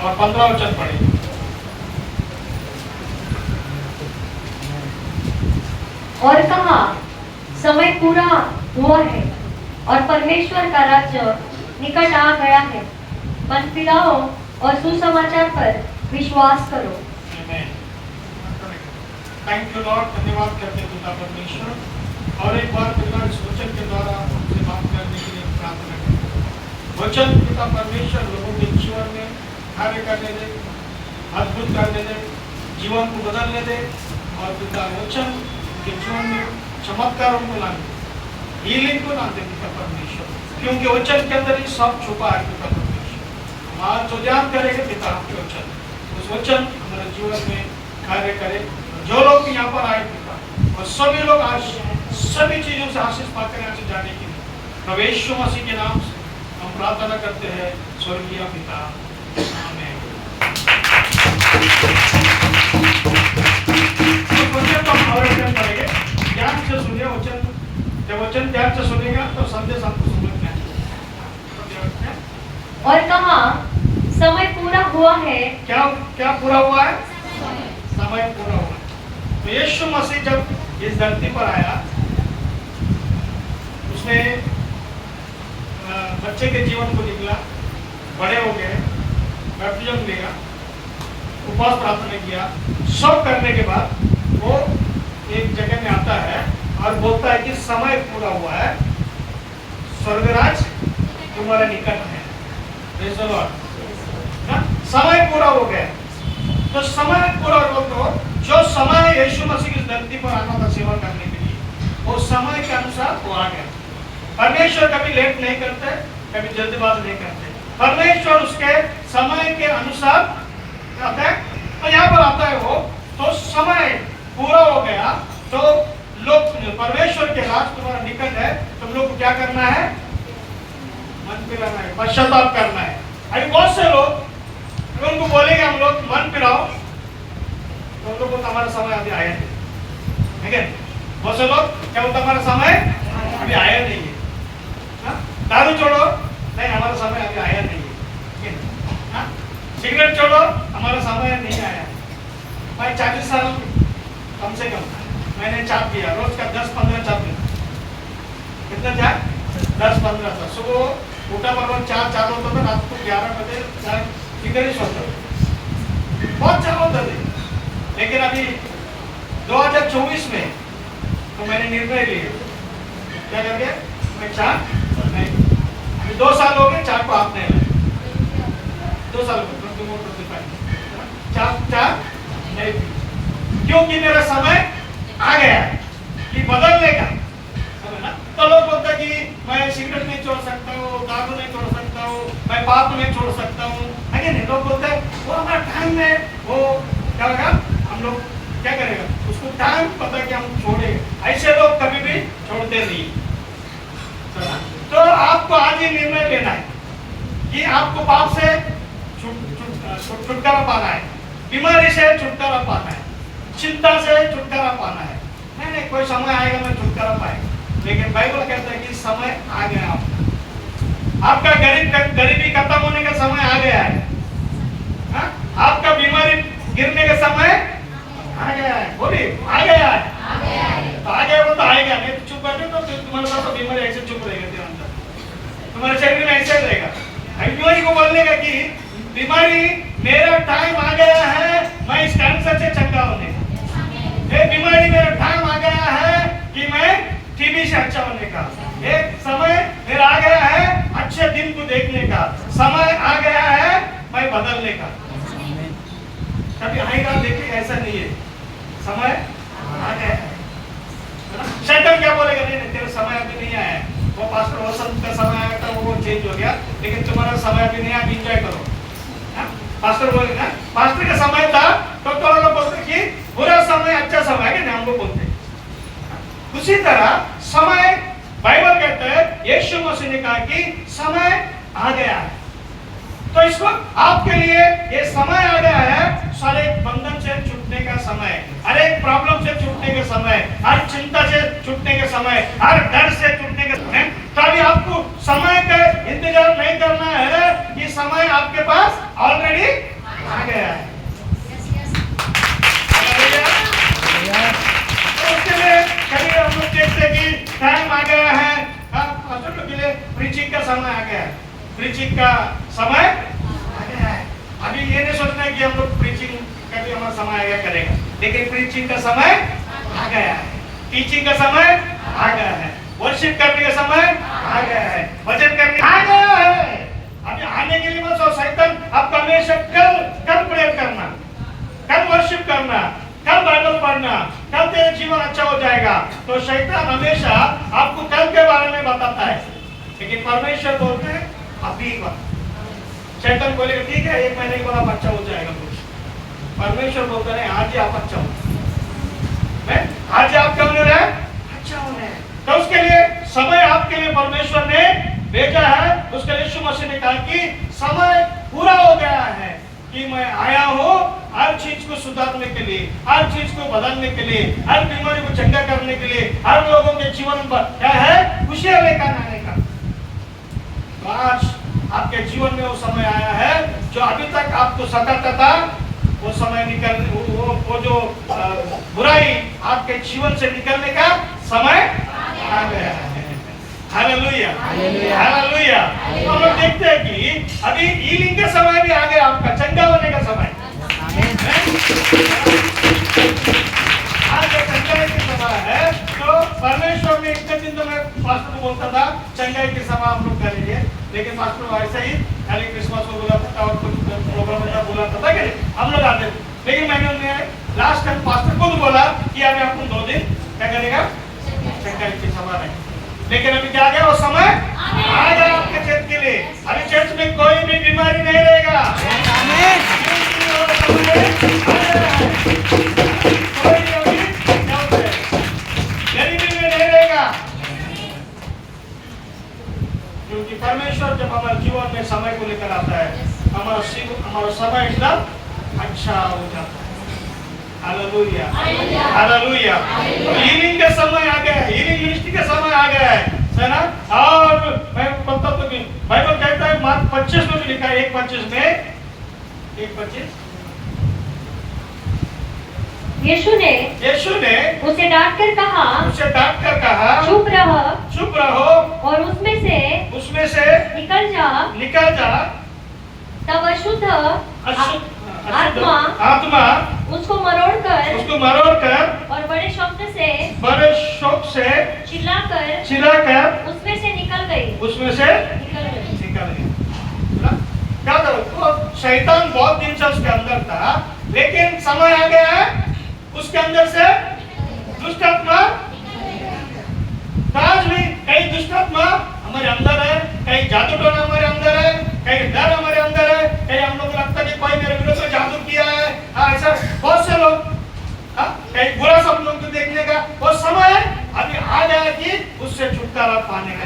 और 15 वचन पढ़ेंगे। और कहा, समय पूरा हुआ है और परमेश्वर का राज्य निकट आ गया है। मन फिराओ और सुसमाचार पर विश्वास करो। थैंक यू लॉर्ड, धन्यवाद करते हैं पिता परमेश्वर, और एक बार पिता इस वचन के द्वारा हमसे बात करने के लिए प्रार्थना करते हैं। वचन पिता परमेश्वर लोगों के जीवन में कार्य करने दे, अद्भुत करने दे, जीवन को बदलने दे, और पिता वचन के जीवन में चमत्कारों को लाने, हीलिंग को लाने पिता परमेश्वर, क्योंकि वचन के अंदर ही सब छुपा है पिता परमेश्वर। हम आज जो ध्यान करेंगे पिता आपके वचन, उस वचन हमारे जीवन में कार्य करे। जो लोग यहाँ पर आए पिता, और सभी लोग आज सभी चीजों से आशीष पाते हैं, से जाने के लिए प्रभु यीशु मसीह के नाम से हम प्रार्थना करते हैं, स्वर्गीय पिता, आमीन। वचन तो हम वचन पढ़ेंगे, ध्यान से सुनिए वचन। जब वचन ध्यान से सुनेगा तो संदेश आपको समझ में आएगा। और कहा, समय पूरा हुआ है। क्या क्या पूरा हुआ है? समय पूरा हुआ है। तो यीशु मसीह जब इस धरती पर आया, उसने बच्चे के जीवन को निकला, बड़े हो गए, बैप्टिज्म लिया, उपवास प्रार्थना किया, सब करने के बाद वो एक जगह में आता है और बोलता है कि समय पूरा हुआ है, स्वर्गराज तुम्हारे निकट है। Praise the Lord। समय पूरा हो गया। तो समय पूरा हो तो जो समय यीशु मसीह इस धरती पर आना था सेवा करने के लिए, वो समय के अनुसार वो आ गया। परमेश्वर कभी लेट नहीं करते, कभी जल्दबाज नहीं करते। परमेश्वर उसके समय के अनुसार आता है। तो यहाँ पर आता है वो, तो समय पूरा हो गया तो लोग, परमेश्वर के राज तुम्हारा निकट है, तुम लोग को क्या करना है? मन फिराना है, पश्चाताप करना है। अभी बहुत से लोग उनको बोलेंगे हम लोग मन फिराओ, तो उन लोगों को हमारा समय अभी आया नहीं, ठीक है? बहुत से लोग क्या बोलते, हमारा समय अभी आया नहीं है। दारू छोड़ो, नहीं हमारा समय अभी आया नहीं है। सिगरेट छोड़ो, हमारा समय नहीं आया। भाई 40 साल कम से कम मैंने चाप किया, रोज का 10-15 चाप किया। कितना चाप? 10-15 साल। सुबह उठा बराबर 4 चालू होता था, रात को 11 बजे सिगरेट सोता था, बहुत चालू होता था। लेकिन अभी 2024 में तो मैंने निर्णय लिया, क्या करके मैं चाप नहीं, अभी 2 साल हो गए चाप को हाथ नहीं लगाया। 2 साल हो गए चाप नहीं, क्योंकि मेरा समय आ गया है कि बदलने का, ना? तो लोग बोलते कि मैं सिगरेट नहीं छोड़ सकता हूँ, दारू नहीं छोड़ सकता हूँ, मैं पाप नहीं छोड़ सकता हूँ। नहीं, लोग बोलते हैं वो हमारा टाइम में वो क्या होगा, हम लोग क्या करेगा, उसको टाइम पता कि हम छोड़ेंगे। ऐसे लोग कभी भी छोड़ते नहीं। तो आपको आज ये निर्णय लेना है कि आपको पाप से छुटकारा पाना है, बीमारी से छुटकारा पाना है, चिंता से छुटकारा पाना है। नहीं, कोई समय आएगा मैं छुटकारा पाएगा, लेकिन बाइबल कहता है कि समय आ गया, आपका गरीबी खत्म होने का समय आ गया है। आपका बीमारी गिरने का समय आ गया है। बोलिए आ गया है। तो आ गया वो तो आएगा, नहीं तो चुप बैठे तो तुम्हारे पास तो बीमारी ऐसे चुप रहेगा, तुम्हारे शरीर में ऐसे रहेगा। बीमारी को बोलने का कि बीमारी मेरा टाइम आ गया है, मैं इस कैंसर से चंगा होने का। ये बीमारी मेरा टाइम आ गया है कि मैं टीबी से अच्छा होने का। एक समय मेरा आ गया है अच्छे दिन को देखने का। समय आ गया है मैं बदलने का। कभी आएगा देखिए, ऐसा नहीं है, समय आ गया है। शैतान क्या बोलेगा, नहीं तेरा समय अभी नहीं आया है, वो पास्टर वसंत का समय आया था वो चेंज हो गया, लेकिन तुम्हारा समय अभी नहीं आया, एंजॉय करो। पास्टर बोलेगा पास्टर का समय था तो लोग बोलते कि बुरा समय अच्छा समय है, हम लोग बोलते। उसी तरह समय बाइबल कहता है, यीशु मसीह ने कहा कि समय आ गया है। तो इस वक्त आपके लिए ये समय आ गया है, सारे बंधन से छूटने का समय, हर एक प्रॉब्लम से छूटने का समय, हर चिंता से छूटने का समय, हर डर से छूटने का समय। तो अभी आपको समय का इंतजार नहीं करना है, ये समय आपके पास ऑलरेडी प्रीचिंग का समय आ गया है। प्रीचिंग का समय आ गया है। अभी ये नहीं सोचना है कि हम लोग प्रीचिंग का भी हमारा समय आया करेगा, लेकिन प्रीचिंग का समय आ गया है, टीचिंग का समय आ गया है, वर्शिप करने का समय आ गया है, भजन करने आ गया है। अभी आने के लिए मत सोच, शैतान आपको हमेशा कल प्रेयर करना, कल वर्शिप करना, कल बाइबल पढ़ना, कल तेरा जीवन अच्छा हो जाएगा। तो शैतान हमेशा आपको कल के बारे में बताता है, लेकिन परमेश्वर बोलते हैं अभी का। शैतान बोलेगा ठीक है 1 महीने के बाद आप अच्छा हो जाएगा कुछ, परमेश्वर बोलता है आज ही आप अच्छा हो, आज ही आप क्या होने रहे अच्छा होने। तो उसके लिए समय आपके लिए परमेश्वर ने भेजा है। उसके लिए यीशु मसीह ने कहा कि समय पूरा हो गया है कि मैं आया हूँ हर चीज को सुधारने के लिए, हर चीज को बदलने के लिए, हर बीमारी को चंगा करने के लिए, हर लोगों के जीवन पर क्या है खुशियां लेकर आने का। तो आज आपके जीवन में वो समय आया है जो अभी तक आपको सताता था, वो समय निकल वो जो बुराई आपके जीवन से निकलने का समय आ गया है। Hallelujah hallelujah. तो हम लोग देखते हैं कि अभी हीलिंग का समय भी आ गया, आपका चंगा होने का समय। आज चंगाई के समय है। तो परमेश्वर ने इतने दिन तो मैं पास्टर को बोलता था चंगाई के समय हम लोग करेंगे, लेकिन पास्टर ऐसे ही खाली क्रिसमस को बुलाता था और कुछ प्रोग्राम में बुलाता था कि हम लोग आते थे। लेकिन मैंने लास्ट टाइम पास्टर को बोला कि अभी आपको 2 दिन क्या करेगा चंगाई के समय है। लेकिन अभी क्या गया वो समय आ गया आपके चर्च के लिए। अभी चर्च में कोई भी बीमारी नहीं रहेगा, गरीबी में नहीं रहेगा, क्योंकि परमेश्वर जब हमारे जीवन में समय को लेकर आता है हमारा समय एकदम अच्छा हो जाता है। Hallelujah hallelujah. हीलिंग का समय आ गया है, हीलिंग मिनिस्ट्री का समय आ गया है ना। और मैं बताता हूं कि बाइबल कहता है मार्क 25 में भी लिखा है 1:25 में 1:25 यीशु ने उसे डांट कर कहा चुप रहो और उसमें से निकल जा। तब अशुद्ध आत्मा उसको मरोड़कर और बड़े शौक से चिल्लाकर उसमें से निकल गई। क्या था वो शैतान बहुत दिन से उसके अंदर था, लेकिन समय आ गया है उसके अंदर से दुष्ट आत्मा। आज भी कई दुष्ट आत्मा हमारे अंदर है, कई जादू टोना हमारे अंदर है, कई डर हमारे अंदर है, कई हम लोग लगता है कि कोई मेरे विरोध में जादू किया है। ऐसा बहुत से लोग कई बुरा सपनों को देखने का वो समय अभी आ गया कि उससे छुटकारा पाने का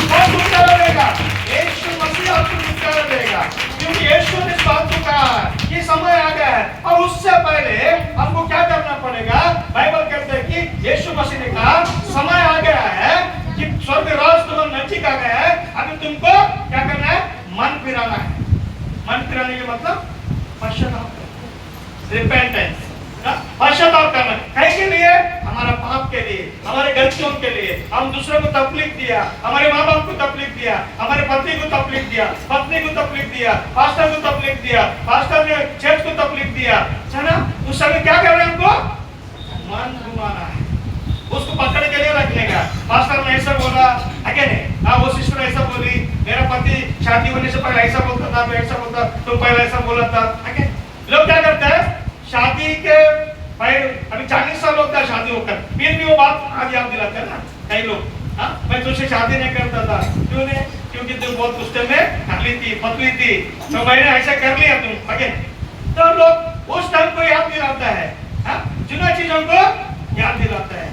बहुत छुटकारा देगा। यीशु मसीह आपको छुटकारा देगा, क्योंकि यीशु ने बात को कहा कि समय आ गया है। और उससे पहले हमको क्या करना पड़ेगा? बाइबल कहते हैं कि यीशु मसीह ने कहा समय आ गया है कि स्वर्ग राज तुम्हारे नजदीक आ गया है, अभी तुमको क्या करना है? मन फिराना है। मन फिराने का मतलब पश्चाताप, रिपेंटेंस, पश्चाताप करना। कहीं के लिए? हमारा पाप के लिए, हमारे गलतियों के लिए। हम दूसरों को तकलीफ दिया, हमारे माँ बाप को तकलीफ दिया, हमारे पति को तकलीफ दिया, पत्नी को तकलीफ दिया, पास्टर को तकलीफ दिया, पास्टर ने चर्च को तकलीफ दिया, है ना। उस समय क्या कर रहे हैं? हमको मन घुमाना है, उसको पकड़ के लिए रखने का। पास्टर ने ऐसा बोला, वो सिस्टर ऐसा बोली, मेरा पति शादी होने से पहले ऐसा बोलता था, मैं ऐसा बोलता, तो पहले ऐसा बोला था। लोग क्या करते हैं? शादी के अभी 40 साल होता है शादी होकर, फिर भी वो बात आज याद दिलाते हैं ना कई लोग। मैं तुझसे शादी नहीं करता था, क्यों नहीं? क्योंकि तुम बहुत गुस्से में ढली थी, पतली थी, तो मैंने ऐसा कर लिया तुम। तो लोग उस टाइम को याद दिलाता है, जिन चीजों को याद दिलाता है।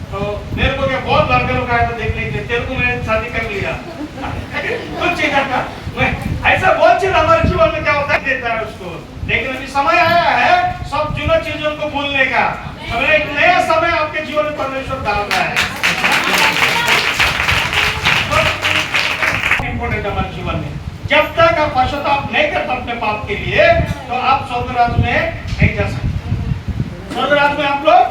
तो मेरे को क्या बहुत लड़के लोग आए तो देखने के लिए, तेरे को मैंने शादी कर लिया कुछ चीज का। ऐसा बहुत चीज हमारे जीवन में क्या होता है देता है उसको। लेकिन अभी समय आया है सब जुनून चीजों को भूलने का। एक नया समय आपके जीवन में परमेश्वर डाल रहा है। इंपॉर्टेंट हमारे जीवन में, जब तक आप पश्चाताप नहीं करते अपने पाप के लिए, तो आप स्वर्ग राज्य में नहीं जा सकते। स्वर्ग राज्य में आप लोग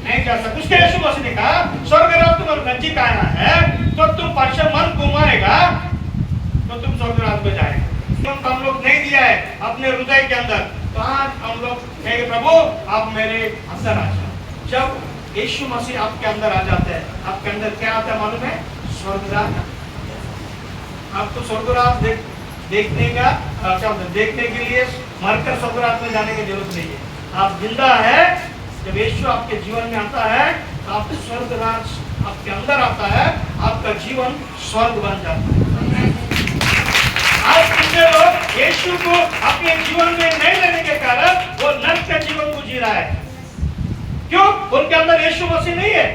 नहीं जा सकते। उसके यीशु मसीह ने कहा स्वर्ग राज्य तुम्हारे नजदीक आया है, तो तुम मन प्रभु आप मेरे अंदर आ जाओ। जब यीशु मसीह आपके अंदर आ जाते हैं, आपके अंदर क्या आता है मालूम है? स्वर्गराज। आपको स्वर्गराज देखने का क्या होता है? देखने के लिए मरकर स्वर्गराज में जाने की जरूरत नहीं है। आप जिंदा है, जब यीशु आपके जीवन में आता है तो आप स्वर्गराज आपके अंदर आता है, आपका जीवन स्वर्ग बन जाता है। आज कितने लोग यीशु को अपने जीवन में नहीं लेने के कारण वो नरक का जीवन को जी रहा है? क्यों? उनके अंदर यीशु मसीह नहीं है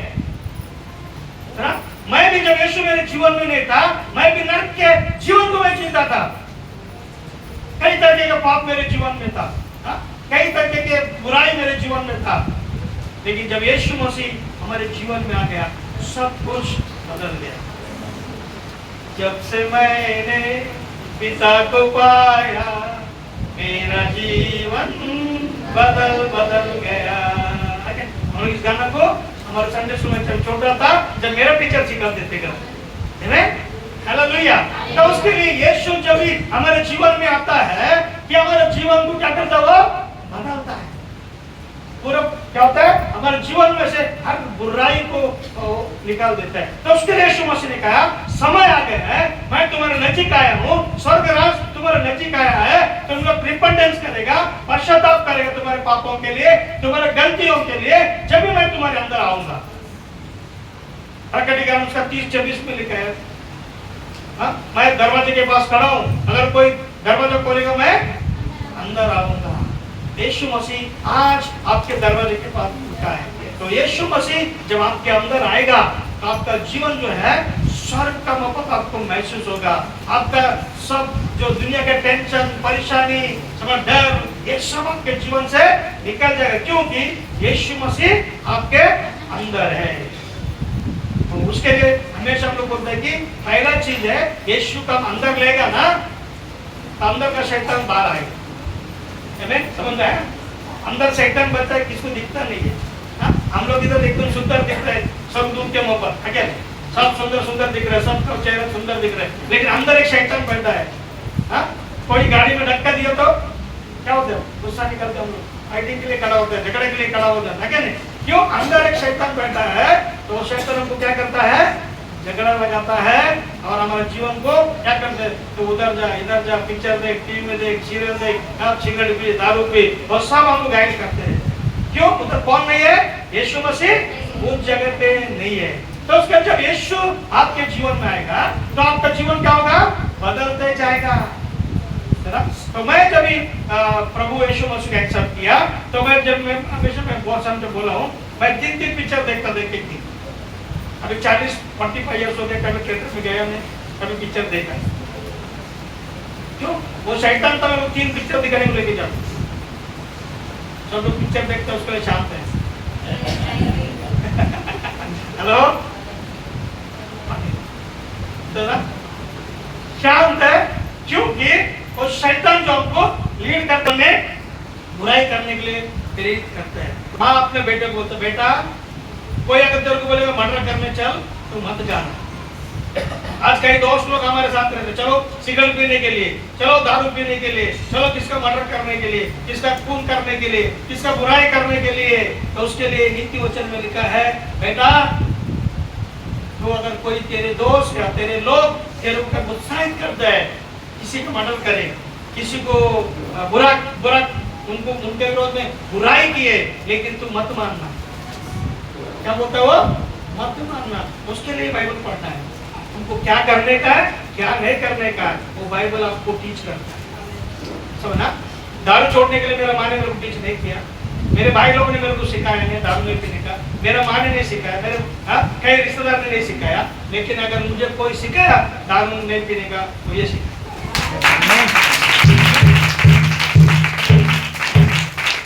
ना? मैं भी जब यीशु मेरे जीवन में नहीं था, मैं भी नरक के जीवन को मैं जीता था। कई तरह का पाप मेरे जीवन में था, कई तरह के बुराई मेरे जीवन में था, लेकिन जब यीशु मसीह हमारे जीवन में आ गया सब कुछ बदल गया। जब से मैंने पिता को पाया मेरा जीवन बदल बदल गया। हम इस गाना को हमारे संडे स्कूल में छोटा था जब मेरा टीचर सिखाते थे, हालेलुया। तो उसके लिए यीशु जब भी हमारे जीवन में आता है कि हमारे जीवन को क्या करता है? वो बदलता है। पूरा क्या होता है? हमारे जीवन में से हर बुराई को निकाल देता है। तो उसके लिए यीशु मसीह ने कहा समय आ गया है, मैं तुम्हारे नजीक आया हूँ, स्वर्गराज तुम्हारे नजीक आया है। तुम लोग रिपेंटेंस करेगा, पश्चाताप करेगा तुम्हारे पापों के लिए, तुम्हारे गलतियों के लिए, जब भी मैं तुम्हारे अंदर आऊंगा। प्रकटीकरण 30:24 में लिखा है, मैं दरवाजे के पास खड़ा हूँ, अगर कोई दरवाजा खोलेगा मैं अंदर आऊंगा। यीशु मसीह आज आपके दरवाजे के पास रुका है। तो यीशु मसीह जब आपके अंदर आएगा तो आपका जीवन जो है स्वर्ग का मोहब्बत आपको महसूस होगा। आपका सब जो दुनिया के टेंशन, परेशानी, सब डर, ये सब आपके जीवन से निकल जाएगा, क्योंकि यीशु मसीह आपके अंदर है। तो उसके लिए हमेशा हम लोग बोलते हैं कि पहला चीज है यीशु का अंदर लेगा ना, तो अंदर का शैतान बाहर आएगा। समझ रहे हैं? अंदर शैतान बचता है, किसको दिखता नहीं है। हम लोग इधर एकदम सुंदर दिख रहे हैं, सब दूर के मुंह पर, क्या सब सुंदर सुंदर दिख रहे हैं, सबका चेहरा सुंदर दिख रहा है, लेकिन अंदर एक शैतान बैठा है। कोई गाड़ी में धक्का दिया तो क्या होता है? गुस्सा निकलते हम लोग, फाइटिंग के लिए खड़ा होता है, झगड़े के लिए खड़ा होता है, क्या नहीं? क्यों? अंदर एक शैतान बैठा है, तो वो शैतान हमको क्या करता है? झगड़ा लगाता है और हमारे जीवन को क्या करते हैं? तो उधर जा, इधर जा, पिक्चर देख, टीवी में देख, सीरियल देख, सिगरेट पी, दारू पी, और सब हमको गाइड करते हैं। क्यों? उधर कौन नहीं है? यीशु मसीह उस जगह पे नहीं है। तो उसके जब यीशु आपके जीवन में आएगा तो आपका जीवन क्या होगा? बदलते जाएगा। तो मैं जब प्रभु यीशु मसीह को एक्सेप्ट किया तो मैं हमेशा बहुत समय बोला हूँ, मैं 3 पिक्चर देखता थी। अभी 40-45 ईयर्स हो गए, कभी थिएटर में गया हमने, कभी पिक्चर देखा। क्यों? वो शैतान तो मैं 3 पिक्चर दिखाने को लेके जाता। सब लोग पिक्चर देखते हैं, उसके लिए शांत है। हेलो, तो ना शांत है, क्योंकि वो शैतान जो हमको लीड करने में बुराई करने के लिए प्रेरित करते हैं। माँ अपने बेटे को बोलते, बेटा कोई अगर तेरे को बोलेगा मर्डर करने चल तो मत जाना। आज कई दोस्त लोग हमारे साथ रहते, चलो सिगरेट पीने के लिए, चलो दारू पीने के लिए, चलो किसका मर्डर करने के लिए, किसका खून करने के लिए, किसका बुराई करने के लिए। तो उसके लिए नीति वचन में लिखा है, बेटा तो अगर कोई तेरे दोस्त या तेरे लोग तेरे को उत्साहित करता है किसी को मर्डर करे, किसी को बुरा उनको उनके विरोध में बुराई किए, लेकिन तू मत मानना। क्या बोलता है वो? मत मानना। उसके लिए बाइबल पढ़ना है, उनको क्या करने का है, क्या नहीं करने का है, वो बाइबल आपको टीच करता है। समझना? दारू छोड़ने के लिए मेरा माँ ने मेरे को टीच नहीं किया, मेरे भाई लोगों ने मेरे को सिखाया नहीं दारू नहीं पीने का, मेरा माँ ने नहीं सिखाया, मेरे कई रिश्तेदार ने नहीं सिखाया, लेकिन अगर मुझे कोई सिखाया दारू नहीं पीने का तो ये सिखाया।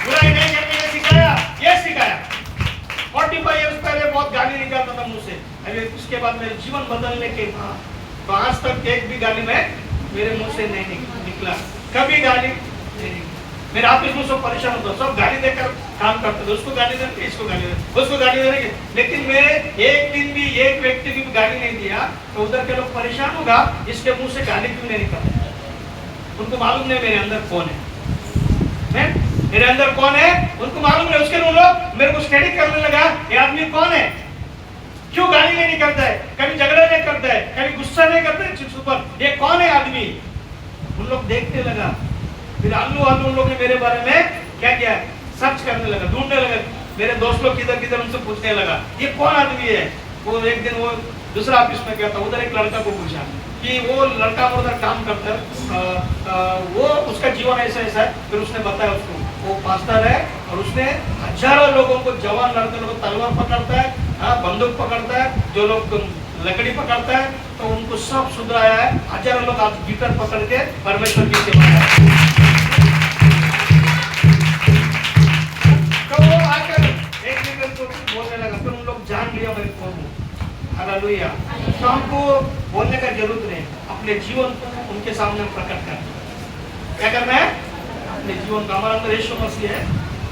बुराई नहीं करने का सिखाया, ये सिखाया। 45 ईयर्स पहले बहुत गाली निकालता था मुझसे, अभी उसके बाद मेरे जीवन बदलने के बाद तो आज तक एक भी गाली में मेरे मुंह से नहीं निकला, कभी गाली नहीं निकला। मेरे ऑफिस में सब परेशान होता, सब गाली देकर काम करते थे, उसको गाली देंगे, इसको गाली देंगे, उसको गाली देंगे, लेकिन मैं एक दिन भी एक व्यक्ति की भी गाली नहीं दिया तो उधर के लोग परेशान होगा, इसके मुंह से गाली क्यों नहीं निकलता, उनको मालूम नहीं मेरे अंदर कौन है। मेरे अंदर कौन है उनको मालूम है। उसके लिए उन लोग मेरे को स्टडी करने लगा, ये आदमी कौन है, क्यों गाली नहीं निकलता है, कभी झगड़ा नहीं करता है, कभी गुस्सा नहीं करता है सुपर, ये कौन है आदमी। उन लोग देखने लगा, फिर आलू उन लोग ने मेरे बारे में क्या किया, सर्च करने लगा, ढूंढने लगा। मेरे दोस्त लोग किधर किधर उनसे पूछने लगा ये कौन आदमी है। वो एक दिन वो दूसरा ऑफिस में गया था, उधर एक लड़का को पूछा कि वो लड़का उधर काम करता है, वो उसका जीवन ऐसा ऐसा है। फिर उसने बताया उसको वो पास्टर है और उसने हजारों लोगों को, जवान लड़के लोगों को तलवार पकड़ता है, बंदूक पकड़ता है, जो लोग लकड़ी पकड़ता है, तो उनको सब सुधराया है। हजारों लोग आज गिटार पकड़ के परमेश्वर की सेवा करते हैं। तो वो आकर एक दिन को बोलने लगा, फिर उन लोग जान लिया मैं कौन हूँ। हालेलुया। तो हमको बोलने का जरूरत नहीं, अपने जीवन को उनके सामने प्रकट करना। क्या करना है, अपने जीवन का, हमारा अंदर यीशु मसीह है।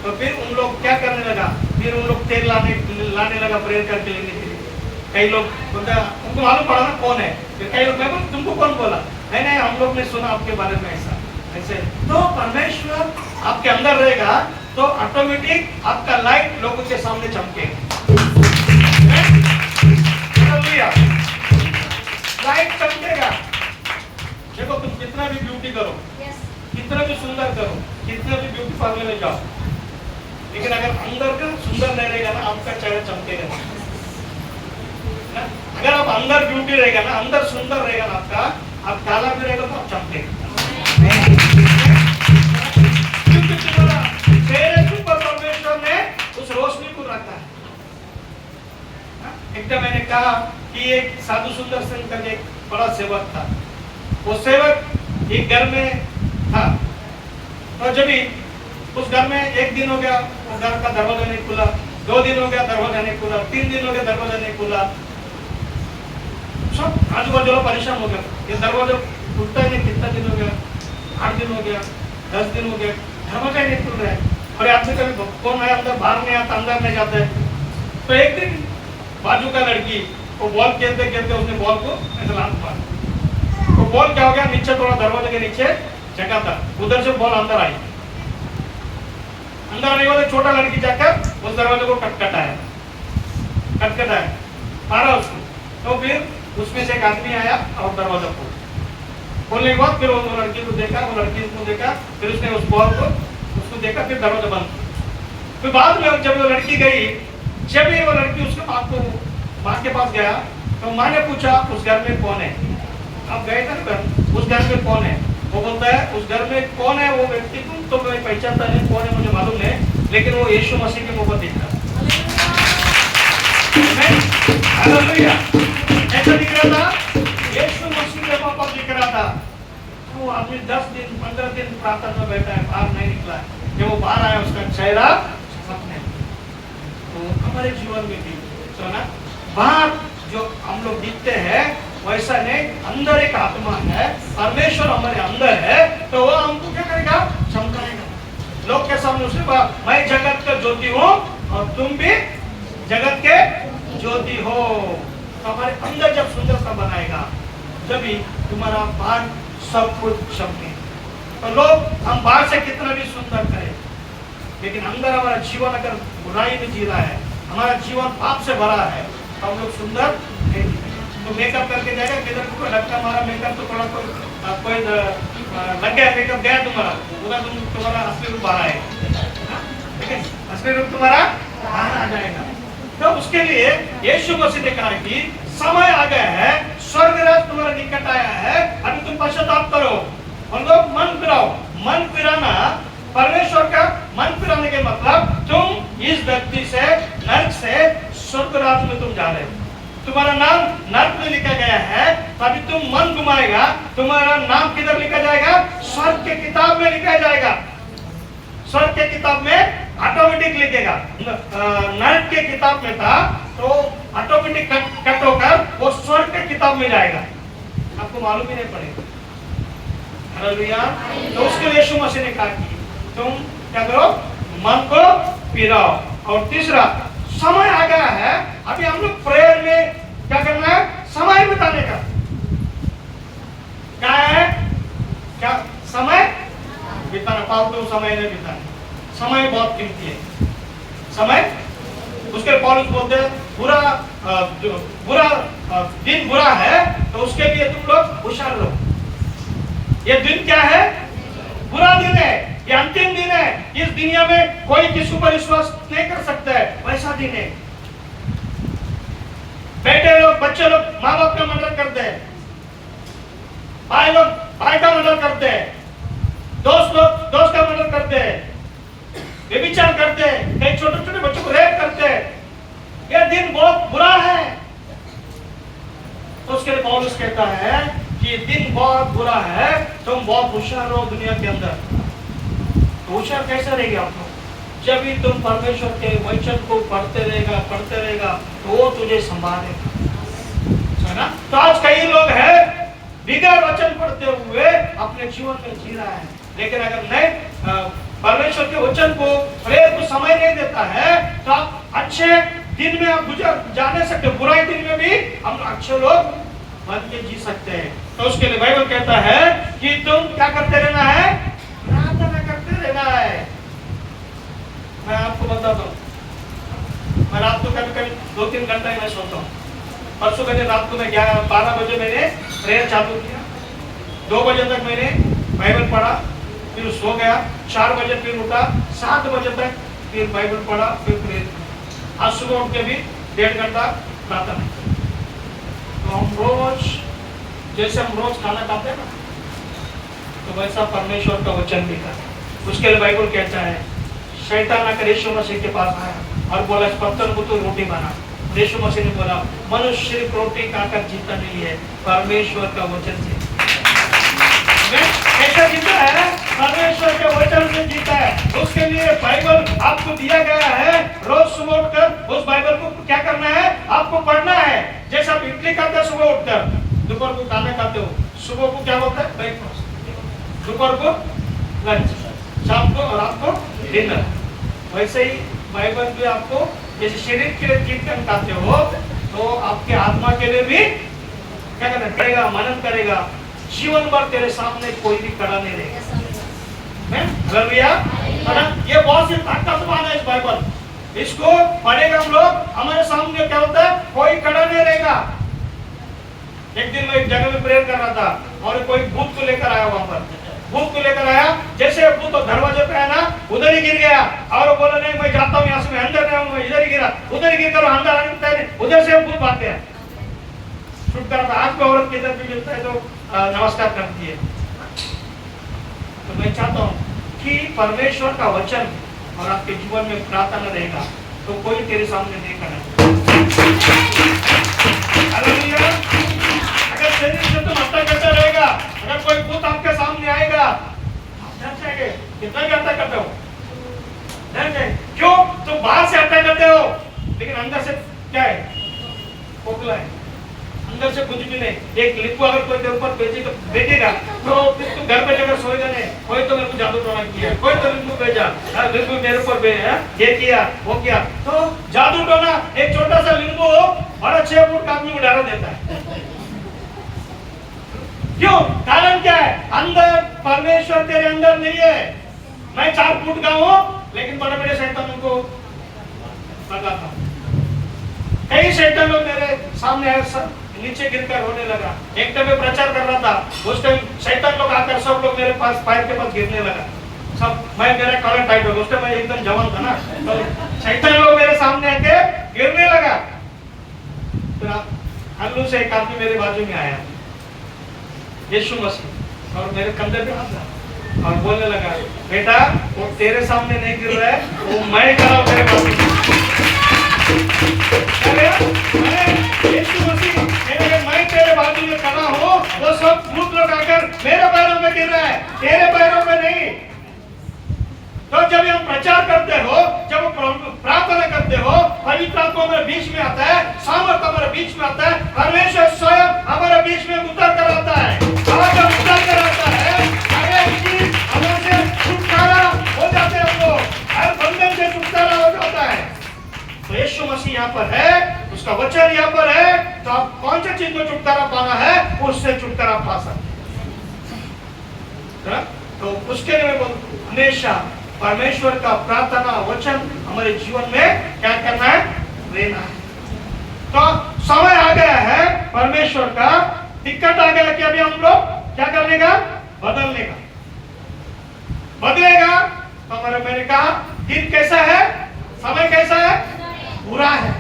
तो फिर उन लोग क्या करने लगा, फिर उन लोग तेल लाने लगा प्रेयर करके लेने के लिए। कई लोग उनको मालूम पड़ा ना कौन है, फिर कई लोग, मैं तुमको कौन बोला, नहीं हम लोग ने सुना आपके बारे में ऐसा ऐसे। तो परमेश्वर आपके अंदर रहेगा तो ऑटोमेटिक आपका लाइट लोगों के सामने चमकेगा। लाइट चमकेगा। देखो तुम कितना भी ब्यूटी करो, कितना भी सुंदर करो, कितना भी ब्यूटी पार्लर में जाओ, लेकिन अगर अंदर का सुंदर नहीं रहेगा ना, आपका चेहरा चमकेगा ना। अगर आप अंदर ब्यूटी रहेगा ना, अंदर सुंदर रहेगा ना आपका, आप काला भी रहेगा तो आप चमकेगा। क्योंकि तुम्हारा चेहरे के ऊपर परमेश्वर ने उस रोशनी को रखा है। एक तो मैंने कहा कि एक साधु सुंदर सिंह का एक बड़ा सेवक था। वो सेवक एक घर में था, तो जब उस घर में एक दिन हो गया वो घर का दरवाजा नहीं खुला, 2 दिन हो गया दरवाजा नहीं खुला, 3 दिन हो गया दरवाजा नहीं खुला। सब आजू बाजू परेशान हो गया, ये दरवाजा खुलता ही नहीं। कितना दिन हो गया, 8 दिन हो गया, 10 दिन हो गया, दरवाजा ही नहीं खुल रहा है। और आदमी कभी कौन है अंदर, बाहर नहीं आता, अंदर नहीं जाता है। तो एक दिन बाजू का लड़की वो बॉल खेलते खेलते उसने बॉल को ऐसे लात मारा। वो बॉल क्या हो गया, नीचे थोड़ा दरवाजे के नीचे जगह था, उधर से बॉल अंदर आई। अंदर नहीं हुआ तो छोटा लड़की जाकर उस दरवाजे को कटकटाया, मारा उसको। तो फिर उसमें से एक आदमी आया और दरवाजा खोलने के बाद फिर वो लड़की को देखा, वो लड़की को देखा, फिर उसने उस बॉल को उसको देखा, फिर दरवाजा बंद। फिर बाद में जब वो लड़की गई, जब ये वो लड़की उसको माँ के पास गया तो माँ ने पूछा उस घर में कौन है। आप गए थे ना, उस घर में कौन है। वो बोलता है उस घर में कौन है, वो व्यक्ति तुम तो मैं पहचानता नहीं, कौन है मुझे मालूम नहीं, लेकिन वो यीशु मसीह के मुंह पर दिखता। हालेलुया। ऐसा दिख रहा था, यीशु मसीह के मुंह पर दिख रहा था। वो आदमी 10 दिन 15 दिन प्रार्थना में बैठा है, बाहर नहीं निकला। जब वो बाहर आया उसका चेहरा सपने। तो हमारे जीवन में भी ना बाहर जो हम लोग दिखते हैं वैसा नहीं, अंदर एक आत्मा है, परमेश्वर हमारे अंदर है, तो वो हमको क्या करेगा, चमकाएगा। लोग के सामने उसे मैं जगत का ज्योति हूँ और तुम भी जगत के ज्योति हो। तो हमारे अंदर जब सुंदरता बनाएगा, जब ही तुम्हारा बाहर सब कुछ चमके। तो लोग हम बाहर से कितना भी सुंदर करें, लेकिन अंदर हमारा जीवन अगर बुराई में जी रहा है, हमारा जीवन पाप से भरा है, तो हम लोग सुंदर नहीं दिखेंगे। तो मेकअप करके जाएगा, किधर को लगता हमारा मेकअप तो थोड़ा कोई लग गया, मेकअप गया तुम्हारा, पूरा तुम्हारा असली रूप बाहर आएगा, ठीक है, असली रूप तुम्हारा बाहर आ जाएगा। तो उसके लिए यीशु मसीह ने कहा कि समय आ गया है, स्वर्ग राज तुम्हारा निकट आया है, अभी तुम पश्चाताप करो और लोग मन फिराओ। मन फिराना, परमेश्वर का मन फिराने के मतलब तुम इस व्यक्ति से, नरक से स्वर्ग राज में तुम जा रहे हो। तुम्हारा नाम नरक में लिखा गया है, तभी तुम मन घुमाएगा, तुम्हारा नाम किधर लिखा जाएगा, स्वर्ग के किताब में लिखा जाएगा। स्वर्ग के किताब में ऑटोमेटिक लिखेगा। नरक के किताब में था तो ऑटोमेटिक कट होकर वो स्वर्ग के किताब में जाएगा, आपको मालूम ही नहीं पड़ेगा। हालेलुया। तो उसके लिए यीशु मसीह ने कहा कि तुम क्या करो, मन को फिराओ। और तीसरा, समय आ गया है, अभी हम लोग प्रेयर में क्या करना है, समय बिताने का। क्या है, क्या समय बिताना, फालतू समय नहीं बिताना, समय बहुत कीमती है। समय उसके पौलुस बोलते हैं दिन बुरा है तो उसके लिए तुम लोग होशियार रहो। ये दिन क्या है? बुरा दिन है, ये अंतिम दिन है। इस दुनिया में कोई किसी पर विश्वास नहीं कर सकता है, वैसा दिन है। बेटे लोग, बच्चे लोग माँ बाप का मर्डर करते हैं, भाई लोग भाई का मर्डर करते हैं, दोस्त लोग दोस्त का मर्डर करते हैं, व्यभिचार करते हैं, कई छोटे छोटे बच्चों को रेप करते हैं। यह दिन बहुत बुरा है। तो उसके लिए पौलुस कहता है कि ये दिन बहुत बुरा है, तुम बहुत होशियार रहो दुनिया के अंदर। तो होशियार कैसे रहेगी आप लोग? जब भी तुम परमेश्वर के वचन को पढ़ते रहेगा तो वो तुझे संभालेगा, है ना? तो आज कई लोग हैं बिगैर वचन पढ़ते हुए अपने जीवन में जी रहा है, लेकिन अगर नहीं परमेश्वर के वचन को प्रेरित को समय नहीं देता है तो आप अच्छे दिन में आप गुजर जा नहीं सकते, बुराई दिन में भी हम अच्छे लोग बन के जी सकते हैं। तो उसके लिए बाइबल कहता है कि तुम क्या करते रहना है? प्रार्थना करते रहना है। मैं आपको बताता हूँ, मैं रात को कभी 2-3 घंटा ही मैं सोता हूँ। परसों मैंने रात को 12 बजे मैंने प्रेयर चालू किया, 2 बजे तक मैंने बाइबल पढ़ा, फिर सो गया, 4 बजे फिर उठा, 7 बजे तक फिर बाइबल पढ़ा, फिर प्रेयर। आज सुबह उठ के भी 1.5 घंटा प्रार्थना। तो हम रोज जैसे हम रोज खाना खाते हैं ना, तो वैसा परमेश्वर का वचन भी खाते। उसके लिए बाइबल कहता है शैतान आकर यीशु मसीह के पास आया और बोला इस पत्थर को तो रोटी बना। यीशु मसीह ने बोला मनुष्य सिर्फ रोटी खाकर जीता नहीं है, परमेश्वर का वचन से कैसे जीता है? परमेश्वर के वचन से जीता है। उसके लिए बाइबल आपको दिया गया है। रोज सुबह उठकर उस बाइबल को क्या करना है? आपको पढ़ना है। जैसे आप इडली खाते हो सुबह उठकर, दोपहर को खाना खाते हो, सुबह को क्या बोलते हैं? ब्रेकफास्ट, दोपहर को लंच, शाम को और रात को डिनर। वैसे ही बाइबल भी आपको जैसे शरीर के लिए कीर्तन करते हो तो आपके आत्मा के लिए भी क्या करना करेगा? मनन करेगा। जीवन भर तेरे सामने कोई भी खड़ा नहीं रहेगा। हालेलुया। ये बहुत ही ताकतवान है इस बाइबल। इसको पढ़ेगा हम लोग, हमारे सामने क्या होता है? कोई खड़ा नहीं रहेगा। एक दिन मैं एक जगह में प्रेयर कर रहा था और कोई भूत को लेकर आया, वहां पर भूत को लेकर आया। जैसे भूत तो दरवाजे पे है ना, उधर ही गिर गया और वो बोला नहीं मैं जाता हूँ यहाँ से, मैं अंदर नहीं हूँ, इधर ही गिरा, उधर ही गिरकर अंदर आने, उधर से भूत भागते हैं। छुट कर आज को औरत किधर भी मिलता है तो नमस्कार करती है। तो मैं चाहता हूँ कि परमेश्वर का वचन और आपके जीवन में प्रार्थना रहेगा तो कोई तेरे सामने नहीं खड़ा। हालेलुया। अगर शरीर से तुम हत्या करता रहेगा, अगर कोई भूत आपके सामने आएगा, आप डर जाएंगे। कितना भी हत्या करते हो डर जाए। क्यों? तुम बाहर से हत्या करते हो लेकिन अंदर से क्या है? खोखला है, अंदर से कुछ भी नहीं। एक लिपू अगर कोई तेरे ऊपर भेजेगा तो फिर तू घर पे जाकर सोएगा नहीं। कोई तो मेरे को जादू टोना किया, कोई तो लिपू भेजा, लिपू मेरे ऊपर ये किया वो किया। तो जादू टोना एक छोटा सा लिंबू और 6 फुट का आदमी को डरा देता है। क्यों? कारण क्या है? अंदर परमेश्वर तेरे अंदर नहीं है। मैं 4 फुट का हूँ लेकिन बड़े बड़े शैतानों को लगाता हूँ। कई शैतान लोग मेरे सामने आए, नीचे गिरकर रोने लगा। एक टाइम में प्रचार कर रहा था, उस टाइम शैतान लोग आकर सब लोग मेरे पास पैर के पास गिरने लगा। सब मेरा कॉलर टाइट हो गया। उस टाइम मैं एकदम जवान था ना, तो शैतान लोग मेरे सामने आके गिरने लगा। फिर हल्लू से एक आदमी मेरे बाजू में आया, यीशु मसीह, और मेरे कंधे पे हाथ रखा और बोलने लगा बेटा वो तेरे सामने नहीं गिर रहा है, वो मैं खड़ा हूं तेरे बाजू में। मैं तेरे बाजू में खड़ा हूँ, वो सब भूत लोग आकर मेरे पैरों में गिर रहा है, तेरे पैरों में नहीं। तो जब हम प्रचार करते हो, जब प्रार्थना करते हो, पवित्र आत्मा हमारे बीच में आता है, सामर्थ हमारे बीच में आता है, परमेश्वर स्वयं हमारे बीच में उतर कर आता है। जब उतर कर आता है, हमारे छुटकारा हो जाते हैं, हम लोग हर बंधन से छुटकारा हो जाता है। तो यीशु मसीह यहाँ पर है, उसका वचन यहाँ पर है, तो आप कौन सी चीज में छुटकारा पाना है, उससे छुटकारा पा सकते हैं। तो उसके लिए हमेशा परमेश्वर का प्रार्थना वचन हमारे जीवन में क्या करना है, लेना है। तो समय आ गया है परमेश्वर का, टिकट आ गया कि अभी हम लोग क्या करने का, बदलने का। बदलेगा तो हमारे, मैंने कहा दिन कैसा है, समय कैसा है, बुरा है।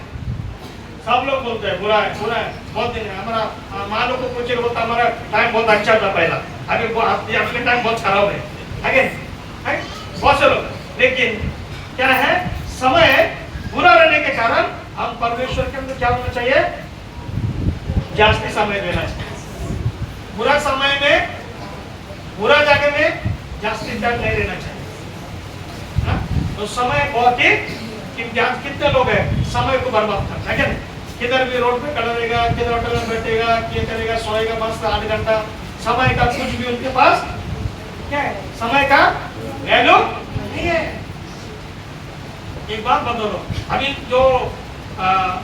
सब लोग बोलते हैं बुरा है, बुरा है, बहुत दिन है हमारा। माँ लोग को पूछे बोलता हमारा टाइम बहुत अच्छा था पहला, अभी आपके टाइम बहुत खराब है, बहुत से लोग। लेकिन क्या है, समय बुरा रहने के कारण हम परमेश्वर के अंदर क्या होना चाहिए, जास्ती समय देना चाहिए। बुरा समय में, बुरा जगह में जास्ती टाइम नहीं रहना चाहिए। हा? तो समय बहुत ही कितने लोग हैं समय को बर्बाद करते हैं, क्या नहीं? किधर भी रोड पे खड़ा रहेगा, किधर होटल में बैठेगा, क्या करेगा, सोएगा बस 8 घंटा। समय का कुछ भी उनके पास क्या है, समय का वैल्यू नहीं है। एक बात बदलो, अभी जो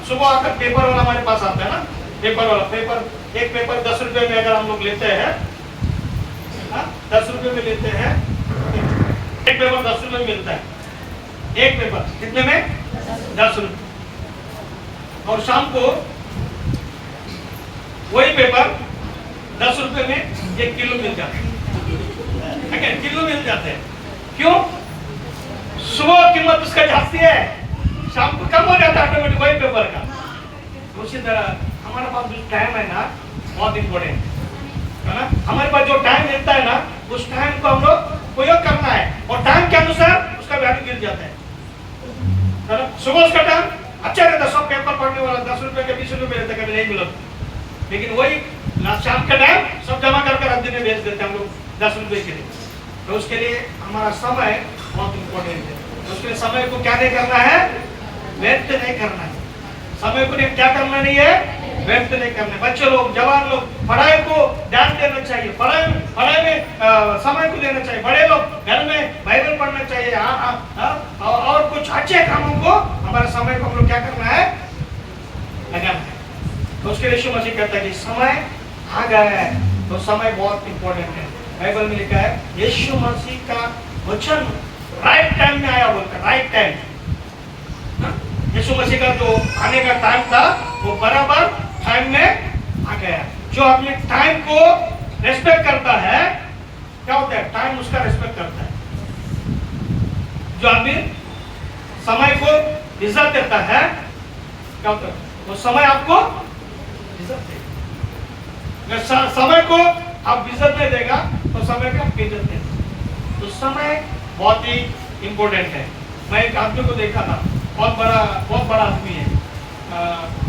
सुबह आकर पेपर वाला हमारे पास आता है ना, पेपर वाला, पेपर एक पेपर 10 रुपए में अगर हम लोग लेते हैं, 10 रुपए में लेते हैं, एक पेपर 10 रुपए में मिलता है। एक पेपर कितने में, 10 रुपए। और शाम को वही पेपर 10 रुपए में 1 किलो मिल जाता है, किलो मिल जाते हैं। क्यों? सुबह कीमत उसका जास्ती है, शाम को कम हो जाता है ऑटोमेटिक वही पेपर का। उसी तरह हमारे पास जो टाइम है ना, बहुत इंपॉर्टेंट है ना। हमारे पास जो टाइम मिलता है ना, उस टाइम को हम लोग उपयोग करना है, और टाइम के अनुसार उसका वैल्यू गिर जाता है ना। सुबह उसका टाइम अच्छा रहता, सब पेपर पढ़ने वाला 10 रुपए के 20 रुपए रहता, कभी नहीं मिला। लेकिन वही शाम का टाइम सब जमा कर रद्दी में भेज देते हम लोग 10 रुपए के लिए। तो उसके लिए हमारा समय बहुत इंपॉर्टेंट है। उसके लिए समय को क्या नहीं करना है, व्यर्थ नहीं करना है। समय को क्या करना नहीं है, व्यर्थ नहीं करना है। बच्चे लोग, जवान लोग, पढ़ाई को ध्यान देना चाहिए, पढ़ाई में समय को देना चाहिए। बड़े लोग घर में बाइबल पढ़ना चाहिए, और कुछ अच्छे कामों को हमारे समय को हम लोग क्या करना है, लगाना है। तो उसके लिए यीशु मसीह कहता है कि समय आ गया है, तो समय बहुत इंपॉर्टेंट है। बाइबल में लिखा है यीशु मसीह का वचन राइट टाइम में आया, बोलता है राइट टाइम। यीशु मसीह का जो आने का टाइम था वो बराबर टाइम में आ गया। जो अपने टाइम को रेस्पेक्ट करता है, क्या होता है, टाइम उसका रेस्पेक्ट करता है। जो आदमी समय को इज्जत देता है, क्या होता है, वो समय आपको इज्जत देगा। समय को आप इज्जत नहीं देगा तो समय का इज्जत देगा। तो समय बहुत ही इंपॉर्टेंट है। मैं एक आदमी को देखा था, बहुत बड़ा आदमी है।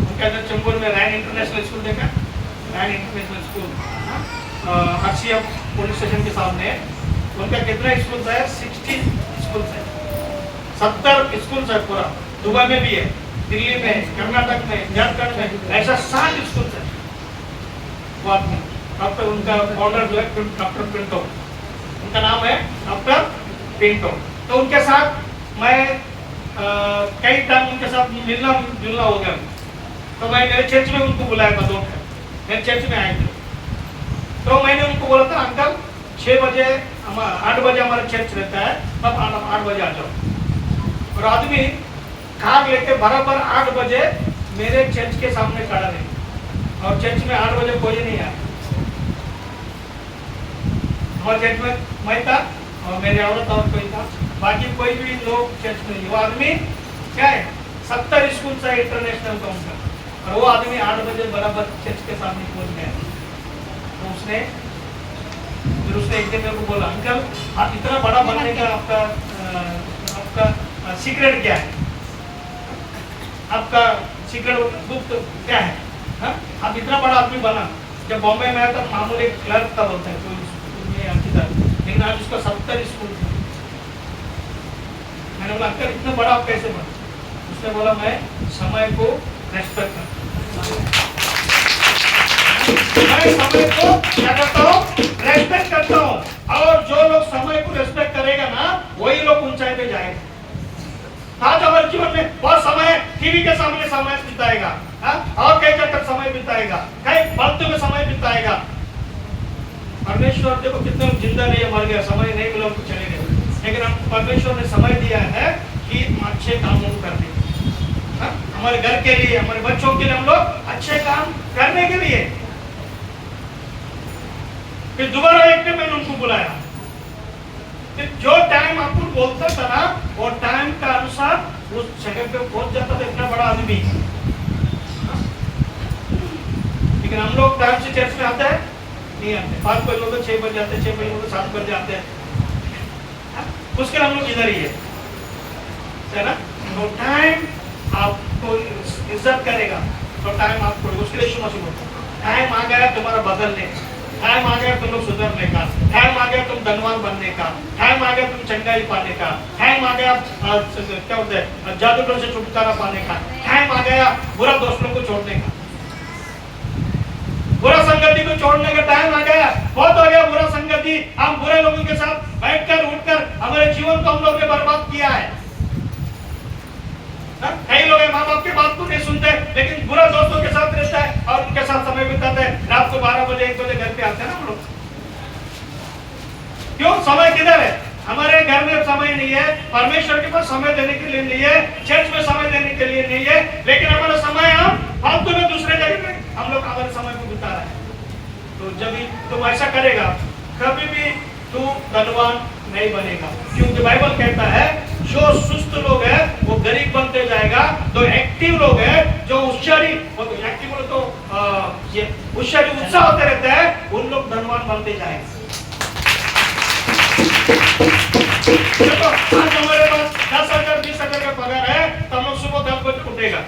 उनके अंदर चंबूर में रैन इंटरनेशनल स्कूल देखा, रैन इंटरनेशनल स्कूल हर्षियम पुलिस स्टेशन के सामने। उनका कितना स्कूल है, 60 स्कूल है, 70 स्कूल है पूरा। दुबई में भी है, दिल्ली में, कर्नाटक में, झारखंड में, ऐसा 60 स्कूल है। वो आदमी डॉक्टर, उनका फाउंडर जो है डॉक्टर पिंटो, उनका नाम है डॉक्टर पिंटो। तो उनके साथ मैं कई टाइम उनके साथ मिलना जुलना हो गया। तो मैं मेरे चर्च में उनको बुलाया था, मेरे चर्च में आए थे। तो मैंने उनको बोला था अंकल 6 बजे 8 बजे हमारा चर्च रहता है, तब 8 बजे आ जाओ। और आदमी कार लेके बराबर 8 बजे मेरे चर्च के सामने खड़ा रहे, और चर्च में 8 बजे कोई नहीं आया। हमारे चर्च में मैं था और मेरी औरत और कोई था, बाकी कोई भी लोग चर्च में नहीं। वो आदमी क्या है, 70 स्कूल से इंटरनेशनल का उनका, और वो आदमी 8 बजे बराबर चर्च के सामने पहुंच गया। तो उसने एक दिन मेरे को बोला, अंकल आप इतना बड़ा बनने का आपका सीक्रेट क्या है, आपका सीक्रेट गुप्त क्या है, हा? आप इतना बड़ा आदमी बना। जब बॉम्बे में आया था मामूली क्लर्क था, बोलता है कोई लेकिन आज उसका 70 स्कूल था। मैंने बोला अंकल इतना बड़ा आप कैसे बना? उसने बोला मैं समय को रेस्पेक्ट करता हूँ, मैं समय को क्या करता हूँ, रेस्पेक्ट करता हूँ। और जो लोग समय को रेस्पेक्ट करेगा ना, वही लोग ऊंचाई पे जाएगा। आज हमारे जीवन में बहुत समय टीवी के सामने समय बिताएगा, और कई जगह समय बिताएगा, कई फालतू में समय बिताएगा। परमेश्वर देखो कितने जिंदा नहीं, मर गया, समय नहीं मिला, उनको चले गए। लेकिन हम परमेश्वर ने समय दिया है कि अच्छे कामों को करने के लिए, हाँ? हमारे घर के लिए, हमारे बच्चों के लिए हम लोग अच्छे काम करने के लिए। फिर दोबारा एक दिन मैंने उनको बुलाया, फिर जो टाइम आपको बोलता था ना वो टाइम का अनुसार उस जगह पे पहुंच जाता था इतना बड़ा आदमी। लेकिन हम लोग टाइम से चर्च में आते हैं नहीं आते, 5 बजे लोग 6 बजे आते, 6 बजे लोग 7 बजे आते हैं, उसके हम लोग इधर ही है ना। तो टाइम आपको इज्जत करेगा, तो टाइम आपको, उसके लिए यीशु मसीह बोलता है टाइम आ गया तुम्हारा बदलने, टाइम आ गया तुम लोग सुधरने का, टाइम आ गया तुम धनवान बनने का, टाइम आ गया तुम चंगाई पाने का, टाइम आ गया क्या बोलते हैं जादूगरों से छुटकारा पाने का, टाइम आ गया बुरा दोस्तों को छोड़ने का, बुरा संगति को छोड़ने का टाइम आ गया। बहुत हो गया बुरा संगति, हम बुरे लोगों के साथ बैठकर उठकर हमारे जीवन को हम लोग ने बर्बाद किया है। कई लोग माँ बाप की बात को नहीं सुनते, लेकिन बुरा दोस्तों के साथ रहता है और उनके साथ समय बिताते हैं। रात को 12 बजे 1 बजे घर पे आते हैं ना हम लोग। क्यों? समय किधर है? हमारे घर में समय नहीं है, परमेश्वर के पास समय देने के लिए नहीं है, चर्च में समय देने के लिए नहीं है, लेकिन हमारा समय हम फालतू में दूसरे जगह पे हम लोग हमारे समय को बिता रहे हैं। तो जब तुम ऐसा करेगा कभी भी तू धनवान नहीं बनेगा, क्योंकि बाइबल कहता है जो सुस्त लोग है वो गरीब बनते जाएगा, जो एक्टिव लोग है, जो उत्साही, वो तो एक्टिव बोले तो ये उत्साही उत्साह होते रहते हैं, उन लोग धनवान बनते जाएंगे। देखो आज हमारे पास 10,000 20,000 का पगार है तो हम लोग सुबह 10 बजे उठेगा,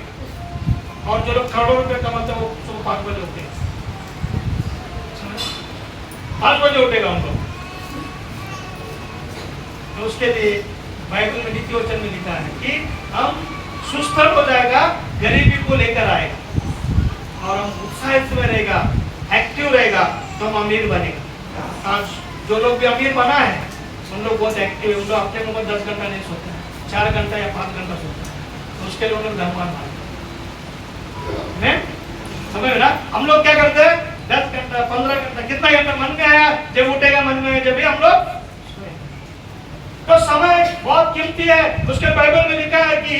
और जो लोग करोड़ों रुपए कमाते हैं वो सुबह 5 बजे उठेगा, 5 बजे उठेगा हम लोग। तो उसके लिए बाइबल में नीति वचन में लिखा है कि हम सुस्त हो जाएगा, गरीबी को लेकर आएगा, और हम उत्साहित में रहेगा, एक्टिव रहेगा, तो हम अमीर बनेगा। आज जो लोग भी अमीर बना है उन लोग बहुत एक्टिव है, उन लोग हफ्ते में 10 घंटा नहीं सोते हैं, 4 घंटा या 5 घंटा सोते हैं, तो उसके लिए उन लोग धनवान बने। समझ ना? हम लोग क्या करते हैं 10 घंटा 15 घंटा, कितना घंटा मन में आया, जब उठेगा मन में जब भी हम लोग। तो समय बहुत कीमती है। उसके बाइबल में लिखा है कि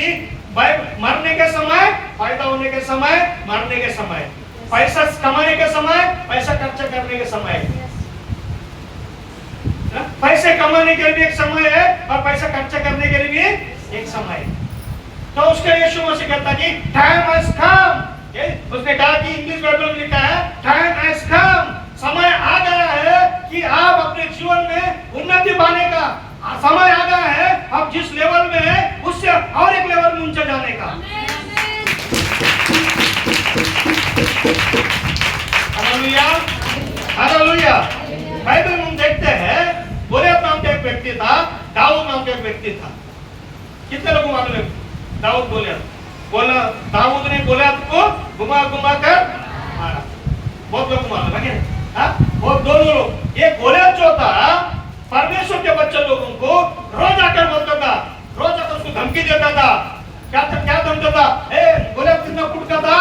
मरने के समय, फायदा होने के समय, मरने के समय, पैसा कमाने के समय, पैसा खर्चा करने के समय। पैसे कमाने के लिए भी एक समय है और पैसा खर्चा करने के लिए भी एक समय है। तो उसके लिए यीशु मसीह कहता है कि टाइम हैज कम। उसने कहा कि इंग्लिश बाइबल में लिखा है टाइम हैज कम, समय आ गया है कि आप अपने जीवन में उन्नति पाने का समय आ गया है। आप जिस लेवल में है उससे और एक लेवल में ऊंचा जाने का। Hallelujah, hallelujah. बाइबल में हम देखते हैं गोलियत नाम का एक व्यक्ति था, दाऊद नाम का एक व्यक्ति था। कितने लोगों को मालूम है दाऊद गोलियत? बोला दाऊद ने गोलियत को घुमा घुमा कर मारा। बहुत लोग को मालूम है क्या? वो दोनों लोग, ये गोलियत जो था परमेश्वर के बच्चे लोगों को रोज आकर बोलता था, रोज आकर उसको धमकी देता था। क्या धमकी था? गोलियत कितना फुट का था?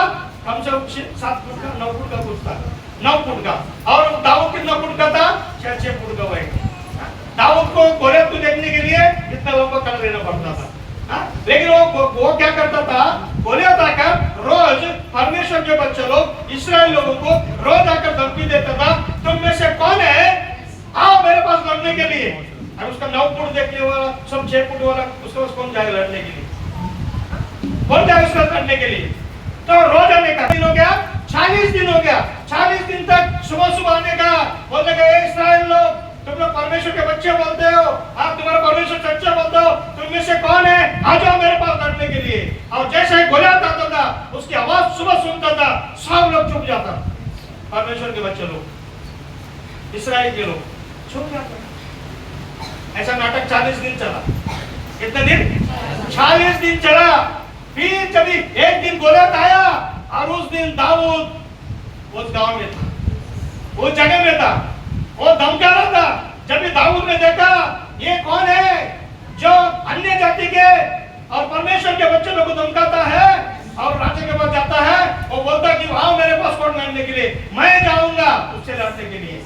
कम से कम 7 फुट का, 9 फुट का कुछ था, 9 फुट का। और दाऊद कितना फुट का था? 6 फुट का। वही दाऊद को गोलियत को देखने के लिए कितना लंबा कल रहना पड़ता था। लेकिन वो क्या करता था? गोलियत आकर रोज परमेश्वर के बच्चे लोग, इस्राएल लोगों को रोज आकर धमकी देता था, तुम में से कौन है आओ मेरे पास लड़ने के लिए। अब उसका 9 फुट देखने वाला, सब 6 फुट वाला, उसके पास कौन जाएगा लड़ने के लिए? कौन जाएगा उसका लड़ने के लिए? तो रोज आने का दिन हो गया, 40 दिन हो गया। 40 दिन तक सुबह सुबह आने का, बोलने का इस्राएल लोग तुम लोग परमेश्वर के बच्चे बोलते हो, आप तुम्हारा परमेश्वर सच्चा बोलते हो, तुम में से कौन है आ जाओ मेरे पास लड़ने के लिए। और जैसे ही गोलियत आता था, उसकी आवाज सुबह सुनता था, सब लोग चुप जाता। परमेश्वर के बच्चे लोग, इस्राएल के लोग चुप जाते। ऐसा नाटक 40 दिन चला। कितने दिन? 40 दिन चला। फिर जब एक दिन गोलियत आया और उस दिन दाऊद उस गांव में था, उस जगह में था, वो धमका रहा था। जब भी दाऊद ने देखा ये कौन है जो अन्य जाति के और परमेश्वर के बच्चे लोग को धमकाता है और राजा के पास जाता है, वो बोलता कि आओ मेरे पास कोर्ट लड़ने के लिए, मैं जाऊंगा उससे लड़ने के लिए।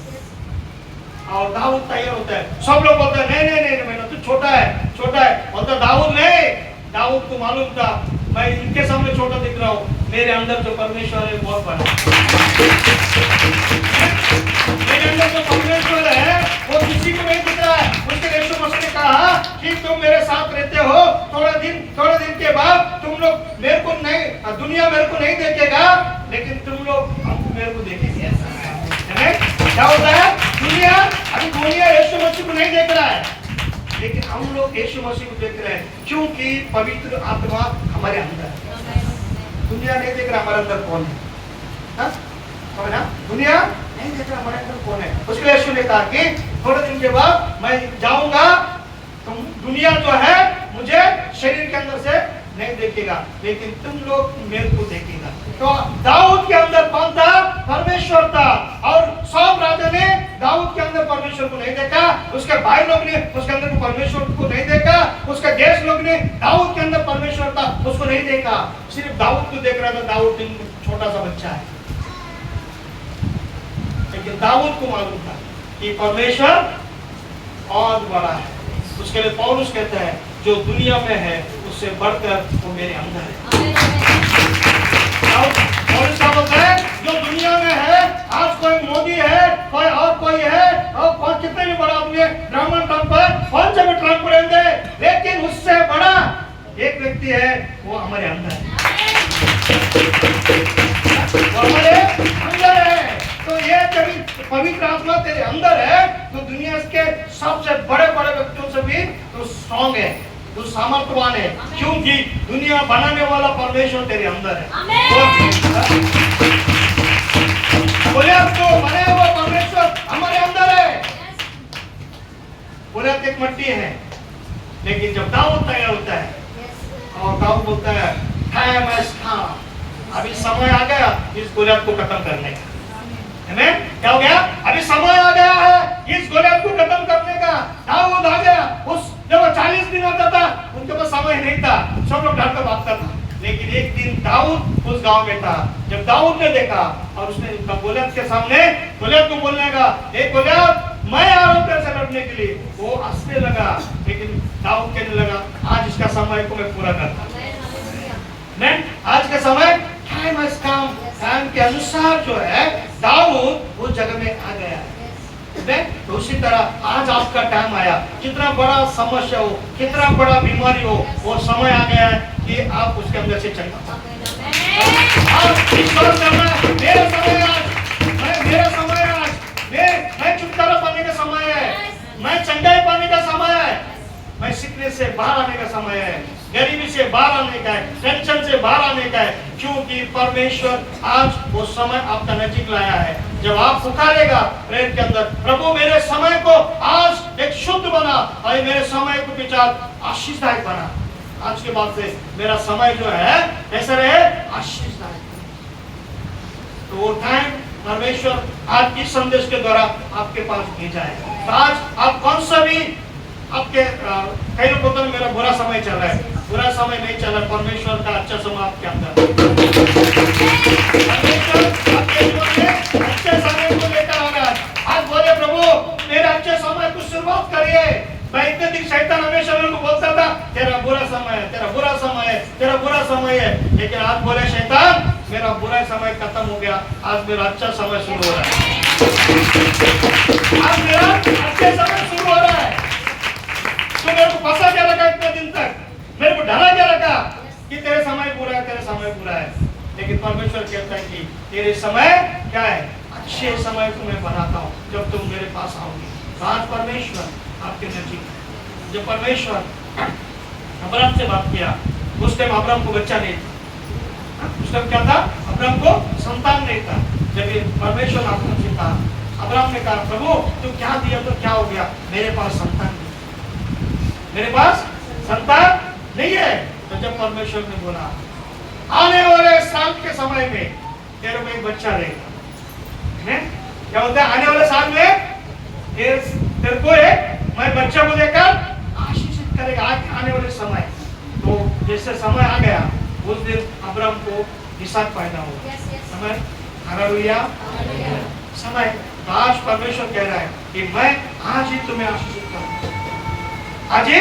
और दाऊद तैयार होता है। सब लोग बोलते हैं नहीं नहीं नहीं, मैं तो छोटा है, छोटा है। और तो दाऊद नहीं, दाऊद को मालूम था मैं इनके सामने छोटा दिख रहा हूँ, मेरे अंदर जो परमेश्वर है बहुत बड़ा। मेरे अंदर जो परमेश्वर है वो किसी को नहीं दिख रहा है। उसके यीशु मसीह ने कहा कि तुम मेरे साथ रहते हो, थोड़े दिन के बाद तुम लोग मेरे को नहीं, दुनिया मेरे को नहीं देखेगा, लेकिन तुम लोग मेरे को देखेंगे। क्या होता है? दुनिया यीशु मसीह को नहीं देख रहा है, लेकिन हम लोग यीशु मसीह को देख रहे हैं, क्योंकि पवित्र आत्मा हमारे अंदर है। दुनिया नहीं देख रहा हमारे अंदर कौन है, ना? दुनिया नहीं देख रहा हमारे अंदर कौन है। उसके लिए यीशु ने कहा कि थोड़े दिन के बाद मैं जाऊंगा, तुम दुनिया जो है मुझे शरीर के अंदर से नहीं देखेगा, लेकिन तुम लोग मेरे को देखेगा। तो दाऊद के अंदर कौन था? परमेश्वर था। और सब राजा ने दाऊद के अंदर परमेश्वर को नहीं देखा, उसके भाई लोग ने उसके अंदर परमेश्वर को नहीं देखा, उसके देश लोग ने दाऊद के अंदर परमेश्वर था उसको नहीं देखा, सिर्फ दाऊद को देख रहा था। दाऊद छोटा सा बच्चा है, लेकिन दाऊद को मालूम था कि परमेश्वर और बड़ा है। उसके लिए पौलुस कहता है जो दुनिया में है उससे बढ़कर वो मेरे अंदर है। पौलुस क्या बोलता है? जो दुनिया में है, आज कोई मोदी है, कोई है, और कौन कितने भी बड़ा आदमी है, ब्राह्मण ट्रंप है, कौन से भी ट्रंप रहेंगे, लेकिन उससे बड़ा एक व्यक्ति है, वो हमारे अंदर है। वो हमारे अंदर है। तो ये जब पवित्र आत्मा तेरे अंदर है तो दुनिया के सबसे बड़े व्यक्तियों से भी तो स्ट्रॉन्ग है, तो सामर्थ्यवान है, क्योंकि दुनिया बनाने वाला परमेश्वर तेरे अंदर है। बोले आपको बने हुआ परमेश्वर हमारे अंदर है। बोले एक मट्टी है, लेकिन जब दाऊद तैयार होता है और दाऊद बोलता है अभी समय आ गया इस गोलियत को खत्म करने का। क्या हो गया? अभी समय आ गया है इस गोलियत को खत्म करने का। दाऊद आ गया। उस जब 40 दिन होता था उनके पास समय नहीं था, सब लोग डर कर भागता था, लेकिन एक दिन दाऊद उस गांव में था। जब दाऊद ने देखा और उसने गोलियत के सामने गोलियत को बोलने लगा, एक गोलियत मैं आ रहा हूं तेरे से लड़ने के लिए। वो हंसने लगा, लेकिन दाऊद कहने लगा आज इसका समय को मैं पूरा करता हूं। आज का समय टाइम के अनुसार जो है दाऊद वो जगह में आ गया है। तो उसी तरह आज आपका टाइम आया, कितना बड़ा समस्या हो, कितना बड़ा बीमारी हो, वो समय आ गया है कि आप उसके अंदर से चल पाओ। मैं छुटकारा पाने का समय है, मैं चंगाई पाने का समय है, मैं सिकनेस से बाहर आने का समय है, गरीबी से बाहर आने का है, टेंशन से बाहर आने का है, क्योंकि परमेश्वर आज वो समय आपका नजीक लाया है। जब आप पुकारेगा प्रेयर के अंदर, प्रभु मेरे समय को आज एक शुद्ध बना और मेरे समय को विचार आशीषदायक बना, आज के बाद से मेरा समय जो है कैसा रहे? आशीषदायक। तो वो टाइम परमेश्वर आज इस संदेश के द्वारा आपके पास भेजा है। तो आज आप कौन सा भी आपके कई लोग बोलते हैं मेरा बुरा समय चल रहा है, बुरा समय नहीं चल रहा, परमेश्वर का अच्छा समय आपके अंदर। परमेश्वर आपके जीवन में अच्छे समय को लेकर आ रहा है। आज बोले प्रभु मेरे अच्छे समय को शुरुआत करिए। मैं इतने दिन शैतान हमेशा मेरे को बोलता था तेरा बुरा समय है, तेरा बुरा समय है, तेरा बुरा समय है, लेकिन आज बोले शैतान मेरा बुरा समय खत्म हो गया, आज मेरा अच्छा समय शुरू हो रहा है। आज मेरा अच्छे समय शुरू हो रहा है। तो मेरे को फंसा क्या रखा इतने दिन तक, मेरे को ढला क्या रखा कि तेरे समय पूरा है, तेरे समय पूरा है, लेकिन परमेश्वर कहता है कि तेरे समय क्या है? अच्छे समय को मैं बनाता हूँ जब तुम मेरे पास आओगे। तो आज परमेश्वर आपके नजीक है। जब परमेश्वर अब्राहम से बात किया, उस टाइम अब्राहम को बच्चा नहीं था, उस टाइम क्या था? अब्राहम को संतान नहीं था। जब ये परमेश्वर अब्राहम से कहा, अब्राहम ने कहा प्रभु तू क्या दिया तो क्या हो गया, मेरे पास संतान नहीं, मेरे पास संतान नहीं है। तो जब परमेश्वर ने बोला आने वाले साल के समय में तेरे को एक बच्चा रहेगा, क्या होता है? आने वाले साल में तेरे को एक मैं बच्चा को देकर आशीषित करेगा। आने वाले समय, तो जैसे समय आ गया उस दिन अब्राहम को इसहाक पैदा हुआ। समय हालेलुया समय। आज परमेश्वर कह रहा है कि मैं आज ही तुम्हें आशीषित करूंगा, आज ये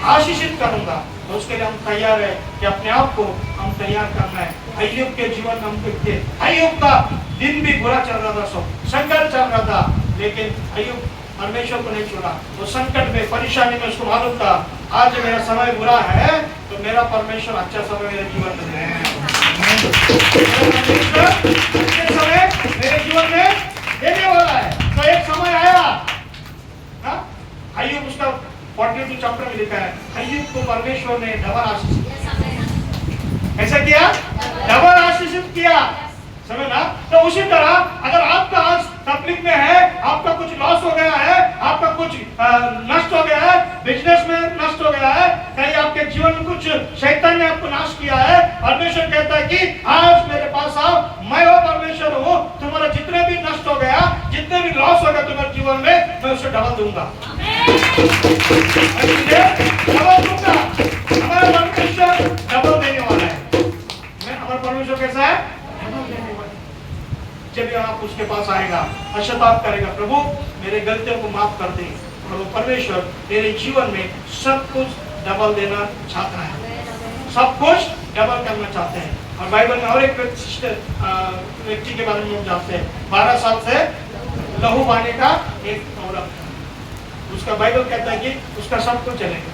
आशीषित करूंगा। तो उसके लिए हम तैयार है कि अपने आप को हम तैयार करना है। अय्यूब के जीवन में हम देखते हैं, अय्यूब का दिन भी बुरा चल रहा था, सब संकट चल रहा था, लेकिन अय्यूब परमेश्वर को नहीं छोड़ा। वो संकट में, परेशानी में उसको मालूम था आज मेरा समय बुरा है तो मेरा परमेश्वर अच्छा समय मेरे जीवन में है। अच्छे समय मेरे जीवन में देने वाला है। तो एक समय आया, अय्यूब उसका 42 चैप्टर में लिखा है, अय्यूब को परमेश्वर ने डबल आशीष ऐसा किया, डबल आशीषित किया, समझना। तो उसी तरह अगर आपका आज तकलीफ में है, आपका कुछ लॉस हो गया है, आपका कुछ नष्ट हो गया है, बिजनेस में नष्ट हो गया है, कहीं आपके जीवन में कुछ शैतान ने आपको नाश किया है, परमेश्वर कहता है कि आज मेरे पास आओ, मैं वो परमेश्वर हूँ, तुम्हारा जितने भी नष्ट हो गया, जितने भी लॉस हो गया तुम्हारे जीवन में, मैं उसे डबल दूंगा। डबल दूंगा। हमारा परमेश्वर डबल देने वाला है। हमारा परमेश्वर कैसा है? जब आप उसके पास आएगा, पश्चाताप करेगा, प्रभु मेरे गलतियों को माफ कर दे, प्रभु परमेश्वर तेरे जीवन में सब कुछ डबल देना चाहता है, सब कुछ डबल करना चाहते हैं। और बाइबल में और एक व्यक्ति के बारे में हम जानते हैं, 12 साल से लहू बहाने का एक औरत, उसका बाइबल कहता है कि उसका सब कुछ चलेगा,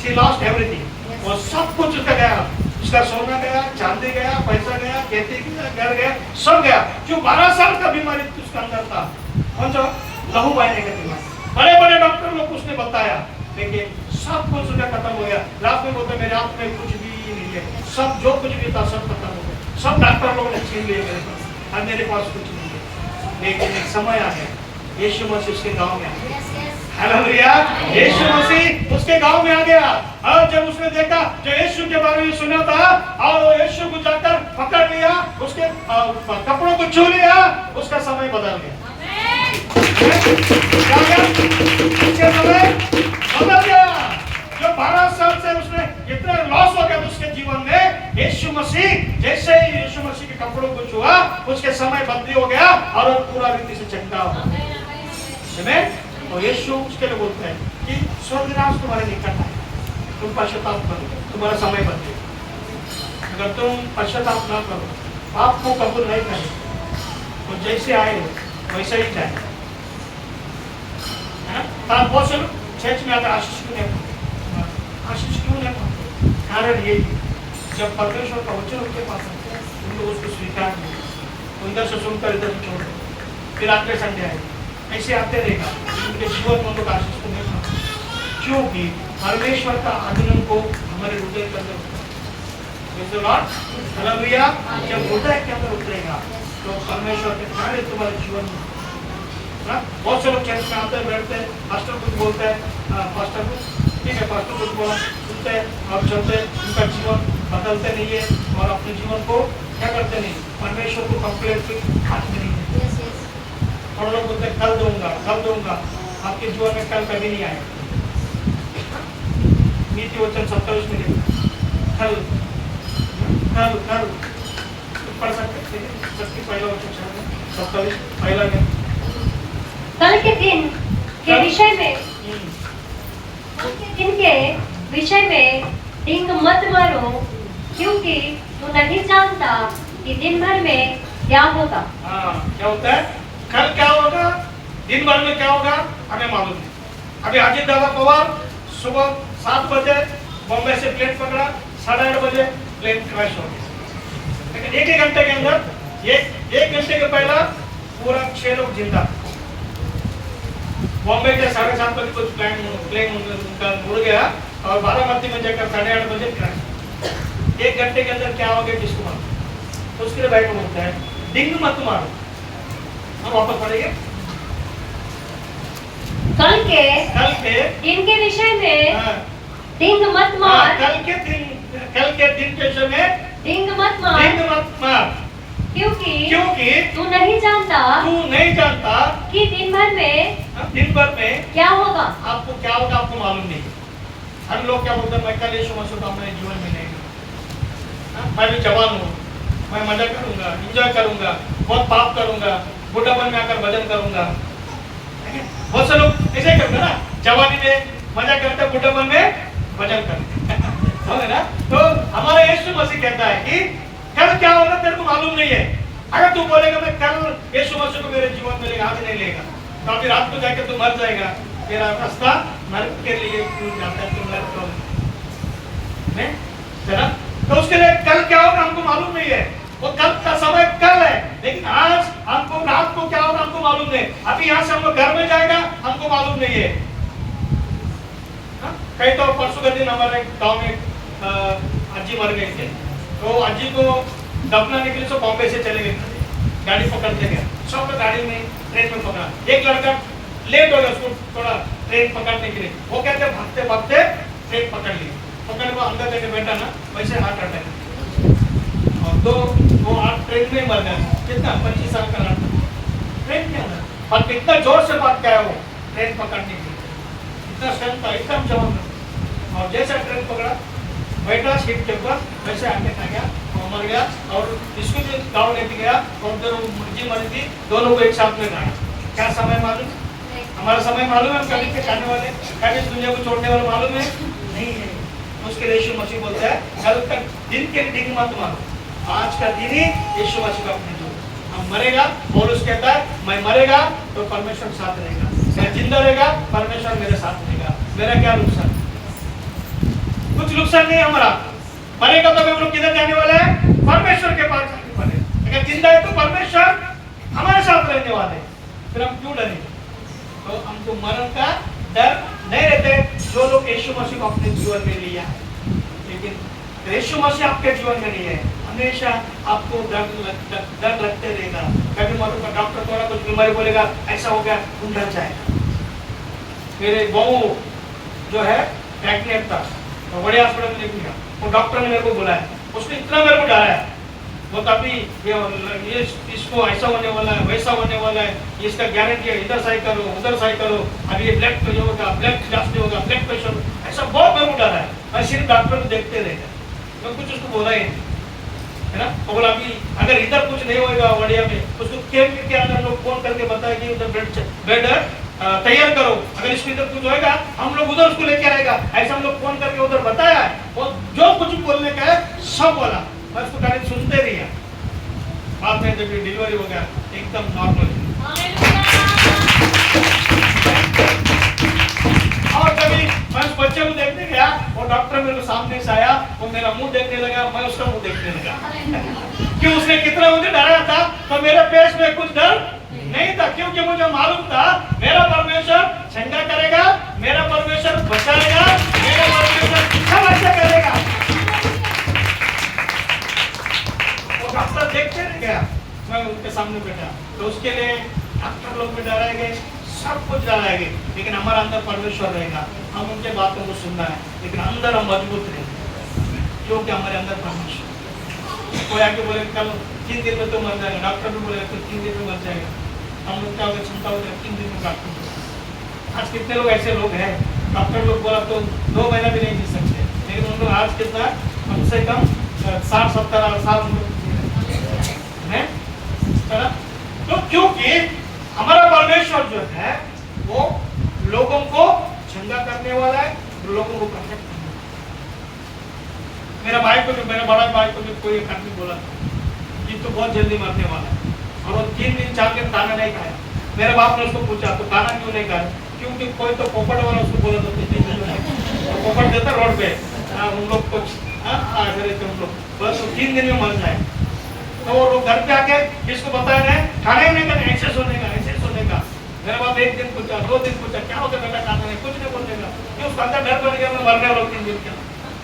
शी लॉस्ट एवरीथिंग, वो सब कुछ उसका गया, उसका सोना गया, चांदी गया, पैसा गया, खेती गया, घर गया, सब गया। जो 12 साल का बीमारी उसका अंदर था, कौन सा? लहू बहाने का बीमारी। बड़े बड़े डॉक्टर लोग उसने बताया, लेकिन सब कुछ उसका खत्म हो गया। रात में बोलते मेरे हाथ में कुछ भी नहीं है, सब जो कुछ भी था सब खत्म हो गया, सब डॉक्टर लोगों ने छीन लिए मेरे पास, अब मेरे पास कुछ नहीं है। लेकिन एक समय आ गया, यीशु मसीह उसके गांव में आ गया। हालेलुया, यीशु मसीह उसके गांव में आ गया। और जब उसने देखा, जो यीशु के बारे में सुना था, और वो यीशु को जाकर पकड़ लिया, उसके कपड़ों को छू लिया, उसका समय बदल गया। उसका समय बदल गया। जो 12 साल से उसने इतना लॉस हो गया उसके जीवन में, यीशु मसीह जैसे ही यीशु मसीह के कपड़ों को छुआ, उसके समय बदली हो गया और वो पूरा रीति से चंगा हो गया। और यीशु उसके लिए बोलते हैं कि स्वर्गराज तुम्हारे निकट है, तुम पश्चाताप करो, तुम्हारा समय बदले। अगर तुम पश्चाताप ना करो, पाप को कबूल नहीं करो, तो जैसे आए वैसे ही जाए। बहुत से लोग चर्च में आकर आशीष क्यों नहीं पाते? आशीष क्यों नहीं पाते? कारण ये, जब परमेश्वर का वचन उनके पास आता है, उन लोग उसको स्वीकार नहीं, उधर से सुनकर इधर से छोड़ दो, फिर अगले संडे आए ऐसे आते रहेगा, उनके जीवन में लोग आशीष को नहीं पाते, क्योंकि परमेश्वर का आगमन को हमारे हृदय के अंदर हालेलुया, जब हृदय के अंदर उतरेगा तो परमेश्वर के कार्य तुम्हारे जीवन में। बहुत से लोग चर्च में आते हैं, बैठते हैं, पास्टर कुछ बोलते हैं, पास्टर कुछ ठीक है, पास्टर कुछ बोला, सुनते हैं और चलते हैं, उनका जीवन बदलते नहीं है और अपने जीवन को क्या करते नहीं, परमेश्वर को कंप्लीटली हाथ में नहीं देते। और लोग बोलते कल दूंगा, आपके जीवन में कल कभी नहीं आएगा। नीति वचन 27 में कल पढ़ सकते हैं, 27 पहला में कल के दिन के विषय में, दिन के विषय में डिंग मत मारो, क्योंकि तू नहीं जानता कि दिन भर में क्या होगा। क्या होता है? कल क्या होगा, दिन भर में क्या होगा, हमें मालूम नहीं। अभी अजीत दादा पवार सुबह 7 बजे बॉम्बे से प्लेन पकड़ा, 8:30 बजे प्लेन क्रैश हो गया। लेकिन एक घंटे के अंदर, एक घंटे के पहला पूरा 6 लोग जिंदा। बॉम्बे के 7:30 बजे कुछ प्लेन उनका उड़ गया और बारामती में जाकर 8:30 बजे क्रैश। 1 घंटे के अंदर क्या हो गया किसको मालूम। तो उसके लिए बाइबल बोलता है डिंग मत मारो। हम वापस पढ़ेंगे कल के दिन के विषय में डिंग मत मार। कल के दिन के विषय में डिंग मत मार, क्योंकि तू नहीं जानता कि दिन भर में क्या होगा। आपको क्या होगा आपको मालूम नहीं। हम लोग क्या बोलते हैं, मैं कल यीशु मसीह को अपने जीवन में नहीं, मैं भी जवान हूँ, मैं मजा करूंगा, एंजॉय करूंगा, बहुत पाप करूंगा, बुढ़ापन में आकर भजन करूंगा। बहुत से लोग ऐसे करते हैं ना, जवानी में मजा करते बुढ़ापन में भजन करते समझे ना। तो हमारा यीशु मसीह कहता है कि कल क्या होगा तेरे को मालूम नहीं है। अगर तू बोलेगा मैं कल यीशु मसीह को मेरे जीवन में लेगा, आज नहीं लेगा तो अभी रात को जाके तू मर जाएगा, तेरा रास्ता नरक के लिए क्यों जाता है, तू नरक में ना। तो उसके लिए कल क्या होगा हमको मालूम नहीं है, वो कल का समय कल है, लेकिन आज हमको रात को क्या होगा हमको मालूम नहीं। अभी यहाँ से हम लोग घर में जाएगा हमको मालूम नहीं है। कई तो परसों के दिन हमारे गांव में अज्जी मर गए थे, तो अज्जी को दफनाने के लिए सब बॉम्बे से चले गए, गाड़ी पकड़ते गए, सब गाड़ी में ट्रेन में पकड़ा। एक लड़का लेट हो गया, उसको थोड़ा ट्रेन पकड़ने के लिए, वो कहते भागते भागते ट्रेन पकड़ ली, पकड़ को अंदर जाके बैठा ना, वैसे हार्ट अटैक और तो वो हार्ट ट्रेन में मर गया। कितना 25 साल का लड़का ट्रेन के अंदर, और कितना जोर से भाग गया वो ट्रेन पकड़ने के लिए, इतना स्ट्रेंथ था, एकदम जवान था। और जैसे ट्रेन पकड़ा बैठा सीट के ऊपर, वैसे आगे आ गया और मर गया। और इसको भी गाँव लेके गया और उधर मुर्गी मरी थी, दोनों को एक साथ में गाया। क्या समय मालूम? हमारा समय मालूम है? कभी के खाने वाले, कभी इस दुनिया को छोड़ने वाले मालूम है? नहीं है। उसके लिए यीशु मसीह बोलता है कल का दिन के दिन मत मानो, आज का दिन ही यीशु मसीह का अपने जो हम मरेगा। पौलुस कहता है मैं मरेगा तो परमेश्वर साथ रहेगा, मैं जिंदा रहेगा परमेश्वर मेरे साथ रहेगा। मेरा क्या नुकसान? कुछ नुकसान नहीं हमारा। मरेगा तो हम लोग किधर जाने वाले हैं? परमेश्वर के पास जाने वाले। अगर जिंदा है तो परमेश्वर हमारे साथ रहने वाले, फिर हम क्यों डरेंगे? तो हमको मरण का डर नहीं रहते जो लोग यीशु मसीह को अपने जीवन में लिया है। लेकिन यीशु मसीह आपके जीवन में नहीं है, हमेशा आपको डर लगते रहेगा। कभी मतलब डॉक्टर थोड़ा कुछ बीमारी बोलेगा ऐसा हो गया, तुम डर जाएगा। मेरे बहू जो है प्रेग्नेंट था, तो बड़े हॉस्पिटल में लेके गया, वो डॉक्टर ने मेरे को बुलाया, उसने इतना मेरे को डरा है, वो अभी ये इसको ऐसा होने वाला है, वैसा होने वाला है, इसका गारंटी है, इधर सही करो उधर सही करो, अभी ये ब्लड प्रेशर होगा, ब्लड जास्ती होगा, ब्लड प्रेशर, ऐसा बहुत मेरे को डरा है। मैं सिर्फ डॉक्टर को देखते रहेगा, मैं कुछ उसको बोला ही नहीं, है ना। तो बोला अभी अगर इधर कुछ नहीं होगा वड़िया में, उसको कैंप के अंदर लोग फोन करके बताए कि उधर बेड तैयार करो, अगर इसको इधर कुछ होगा हम लोग उधर उसको लेके आएगा, ऐसा हम लोग फोन करके उधर बताया है। और जो कुछ बोलने का है सब बोला, मैं उसको गाड़ी सुनते रही। बाद में जब डिलीवरी हो गया एकदम नॉर्मल। और कभी मैं उस बच्चे को देखने गया, वो डॉक्टर मेरे को सामने से आया, वो मेरा मुंह देखने लगा, मैं उसका मुंह देखने लगा। क्यों? उसने कितना मुझे डराया था, तो मेरे पेट में कुछ डर नहीं था, क्योंकि मुझे मालूम था मेरा परमेश्वर चंगा करेगा, मेरा परमेश्वर बचाएगा, मेरा परमेश्वर सब अच्छा करेगा। वो डॉक्टर देखते रह गया, मैं उनके सामने बैठा, तो उसके लिए डॉक्टर लोग भी डराए गए, सब कुछ डराए गए, लेकिन हमारा अंदर परमेश्वर रहेगा। हम उनके बातों को सुनना है, लेकिन अंदर हम मजबूत रहेंगे, क्योंकि हमारे अंदर परमेश्वर। कोई आके बोले कल 3 दिन में तो मर जाएगा, डॉक्टर भी बोले तो 3 दिन में मर जाएगा, हम लोग क्या होगा क्षमता होती है 3 दिन में डॉक्टर। आज कितने लोग ऐसे लोग हैं, डॉक्टर लोग बोला तो 2 महीना भी नहीं जी सकते, लेकिन उन लोग आज कितना कम से कम 60-70 साल है। तो क्योंकि हमारा परमेश्वर जो है वो लोगों को चंगा करने वाला है, लोगों को प्रोटेक्ट करने वाला है। मेरा भाई को भी, मेरे बड़ा भाई को भी कोई एक आदमी बोला कि तो बहुत जल्दी मरने वाला है, और वो 3 दिन 4 दिन खाना नहीं खाया। मेरे बाप ने उसको पूछा तो खाना क्यों नहीं खाया? क्योंकि कोई तो पोपट वाला उसको बोला तो पोपट देता रोड पे, उन लोग कुछ हम लोग बस 3 दिन में मर जाए। तो वो लोग घर पे आके किसको बताया नहीं, खाना ही नहीं करना, ऐसे सोने का। मेरे बाप 1 दिन पूछा, 2 दिन पूछा, क्या होता बेटा खाना नहीं, कुछ नहीं बोलेगा, क्यों? उसका अंदर डर बन गया मैं मरने वाला 3 दिन के।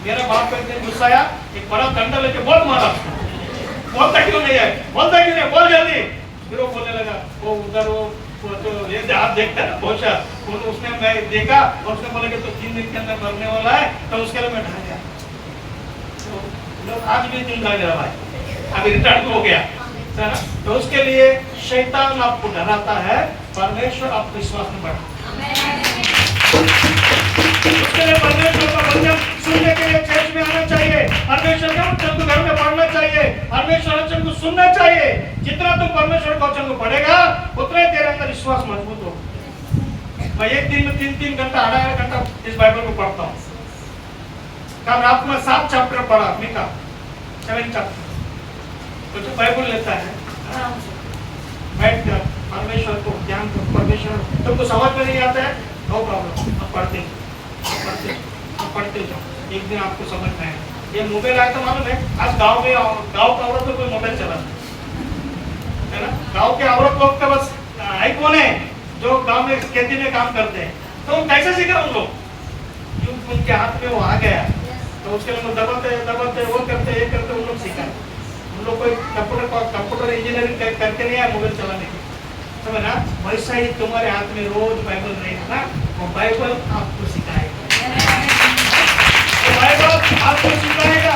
मेरा बाप को एक दिन गुस्सा आया, एक बड़ा डंडा लेके बहुत मारा। बोलता क्यों नहीं है, बोलता क्यों नहीं, बोल जल्दी। फिर वो बोलने लगा, वो उधर वो तो ये आप देखते हैं ना पहुंचा, उसने मैं देखा और उसने बोला कि तो 3 दिन के अंदर मरने वाला है, तो उसके लिए मैं डर गया। तो लोग आज भी दिन डर गया भाई, अभी रिटायर्ड हो गया, है ना। तो उसके लिए शैतान आपको डराता है, परमेश्वर आपको विश्वास में बढ़ाता है। उसके लिए परमेश्वर का वचन सुनने के लिए चर्च में आना चाहिए, परमेश्वर का वचन को घर में पढ़ना चाहिए, परमेश्वर वचन को सुनना चाहिए। जितना तुम परमेश्वर का वचन को पढ़ेगा उतना ही तेरे अंदर विश्वास मजबूत होगा। मैं एक दिन में 3-3 घंटा, आधा घंटा इस बाइबल को पढ़ता हूँ। कल रात में 7 चैप्टर पढ़ा, मिका 7 चैप्टर। तो जो बाइबल लेता है आराम से बैठ कर परमेश्वर को ज्ञान को, परमेश्वर तुमको समझ में नहीं आता है, नो प्रॉब्लम, आप पढ़ते जाओ, एक दिन आपको समझ में आएगा। ये मोबाइल आया था मालूम है, आज गांव का औरत में कोई मोबाइल चला है ना, गांव के औरत लोग का बस आईफोन है, जो गांव में खेती में काम करते हैं। तो हम कैसे सीखे उन लोग, क्यों उनके हाथ में वो आ गया, तो उसके लिए दबाते वो करते ये करते उन लोग सीखा। उन लोग कोई कंप्यूटर इंजीनियरिंग करके नहीं आया मोबाइल चलाने की, समझ ना। वैसा ही तुम्हारे हाथ में रोज बाइबल रहेगा ना, वो बाइबल आपको सिखाएगा, बाइबल आपको सिखाएगा,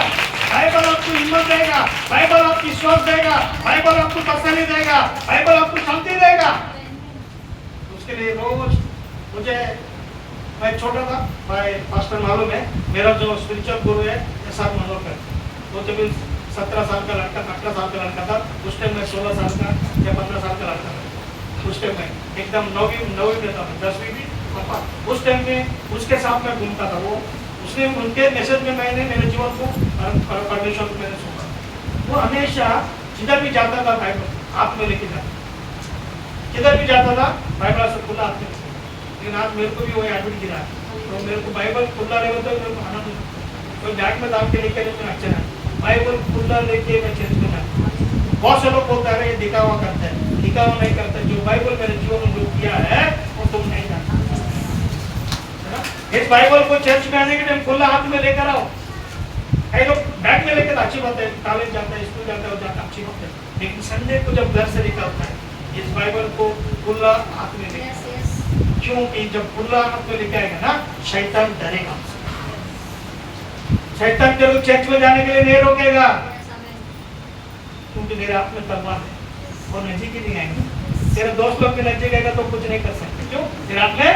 बाइबल आपको हिम्मत देगा, बाइबल आपको विश्वास देगा, बाइबल आपको तसल्ली देगा, बाइबल आपको शांति देगा। उसके लिए रोज मुझे, मैं छोटा था, भाई पास्टर मालूम है, मेरा जो स्पिरिचुअल गुरु है एस.आर. मनोहर, वो जब 17 साल का लड़का, 18 साल का लड़का था, उस टाइम मैं 16 साल का या 15 साल का लड़का था। उस टाइम में एकदम नौवीं में था, 10वीं भी पापा, उस टाइम में उसके साथ में घूमता था। वो उसने उनके मैसेज में मैंने मेरे जीवन को परमेश्वर को मैंने सुना। वो हमेशा जिधर भी जाता था बाइबल हाथ में लेके जाता, जिधर भी जाता था बाइबल से खुला हाथ में। लेकिन आज मेरे को भी वही हैबिट गिरा, तो मेरे को बाइबल खुला रहेगा तो मेरे को आना नहीं, कोई बैग में डाल के लेके नहीं, अच्छा है बाइबल खुला लेके मैं चेंज करना। बहुत से लोग बोलते हैं ये दिखावा करता है, दिखावा नहीं करता, जो बाइबल मेरे जीवन में जो किया है वो तुम नहीं जानते। इस बाइबल को चर्च में आने के टाइम खुला हाथ में लेकर आओ। कई लोग बैग में लेकर, अच्छी बात है, कॉलेज जाता है, स्कूल जाता है, जाता अच्छी बात है, लेकिन संडे को जब घर से निकलता है इस बाइबल को खुला हाथ में लेकर, क्योंकि जब खुला हाथ में लेके आएगा ना, शैतान डरेगा, शैतान तेरे चर्च में जाने के लिए नहीं रोकेगा, क्योंकि मेरे हाथ में तलवार है, वो नजदीक ही नहीं आएंगे। तेरे दोस्त लोग भी नजदीक आएगा तो कुछ नहीं कर सकते, क्यों? तेरे हाथ में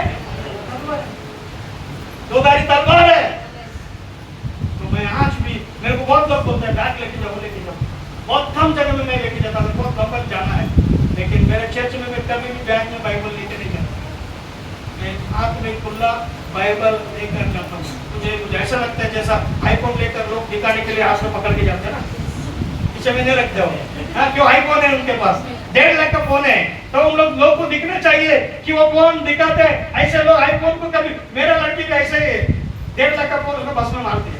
तलवार है, दोधारी तलवार है। तो मैं आज भी, मेरे को बहुत लोग बोलते हैं बैग लेके जाओ, बहुत कम जगह में मैं लेके जाता हूँ, बहुत लंबा जाना है, लेकिन मेरे चर्च में मैं कभी भी बैग में बाइबल लेके नहीं जाता, मैं हाथ में खुला बाइबल लेकर जाता हूँ। मुझे ऐसा लगता है जैसा आईफोन लेकर लोग दिखाने के लिए हाथ में पकड़ के जाते हैं ना, पीछे में नहीं रखते हो, क्यों? आईफोन है उनके पास, 1.5 लाख का फोन है, तो उन लोग को दिखना चाहिए कि वो फोन दिखाते हैं। ऐसे लोग आईफोन को कभी, मेरा लड़की भी ऐसे ही 1.5 लाख का फोन उसको बस में मार दिया,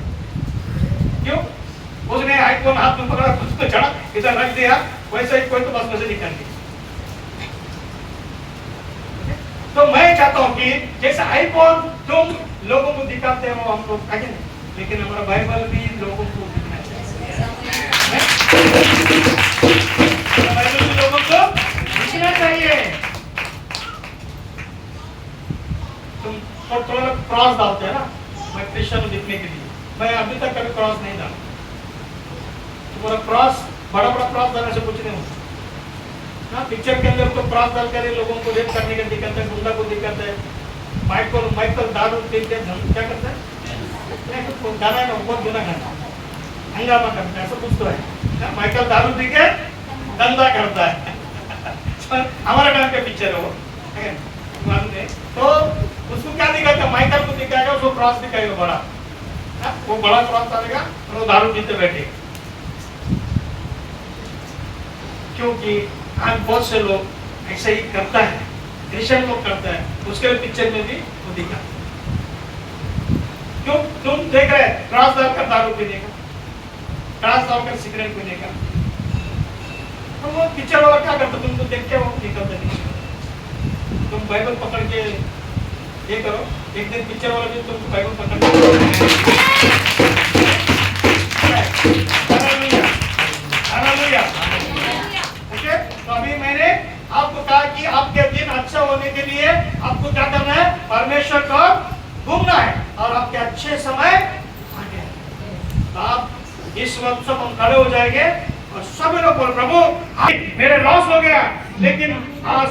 क्यों? उसने आईफोन हाथ में पकड़ा, उसको चढ़ा इधर रख दिया, वैसे ही कोई तो बस में से निकल गया। तो मैं चाहता हूँ कि जैसे आईफोन तुम लोगों को दिखाते हैं वो हम लोग कहें, लेकिन हमारा बाइबल भी लोगों को दिखना चाहिए, बाइबल भी लोगों को दिखना चाहिए। तुम थोड़ा क्रॉस डालते हैं ना, मैं क्रिश्चियन दिखने के लिए, मैं अभी तक कभी क्रॉस नहीं डाला। तुम्हारा क्रॉस, बड़ा क्रॉस डालने से कुछ नहीं होता ना। पिक्चर के अंदर तो क्रॉस डाल कर लोगों को रेप करने का दिक्कत है, गुंडा को दिक्कत है, माइकल दारू पी के क्या करता है, गाना है ना, बहुत गुना गाना, हंगामा करता है, ऐसा कुछ तो है। माइकल दारू पी के धंधा करता है हमारा टाइम का पिक्चर है वो, तो उसको क्या दिखाता है, माइकल को दिखाएगा, उसको क्रॉस दिखाएगा बड़ा, वो बड़ा क्रॉस डालेगा और वो दारू पीते बैठेगा। क्योंकि आज बहुत से लोग ऐसे ही करता है, क्रिश्चियन लोग करता है, उसके पिक्चर में भी वो दिखा। क्यों? तुम देख रहे हैं क्रॉस डालकर दारू पीने का, क्रॉस डालकर सिगरेट पीने का, तो वो पिक्चर वाला क्या करता, तुमको देख के वो निकलता नहीं। तुम बाइबल पकड़ के ये करो, एक दिन पिक्चर वाला भी तुमको बाइबल पकड़ के तो अभी मैंने आपको कहा कि आपके दिन अच्छा होने के लिए आपको क्या करना है, परमेश्वर को घूमना है, और आपके अच्छे समय आगे हैं। तो आप इस वक्त सब हम खड़े हो जाएंगे और सब लोग बोल, प्रभु मेरे लॉस हो गया, लेकिन आज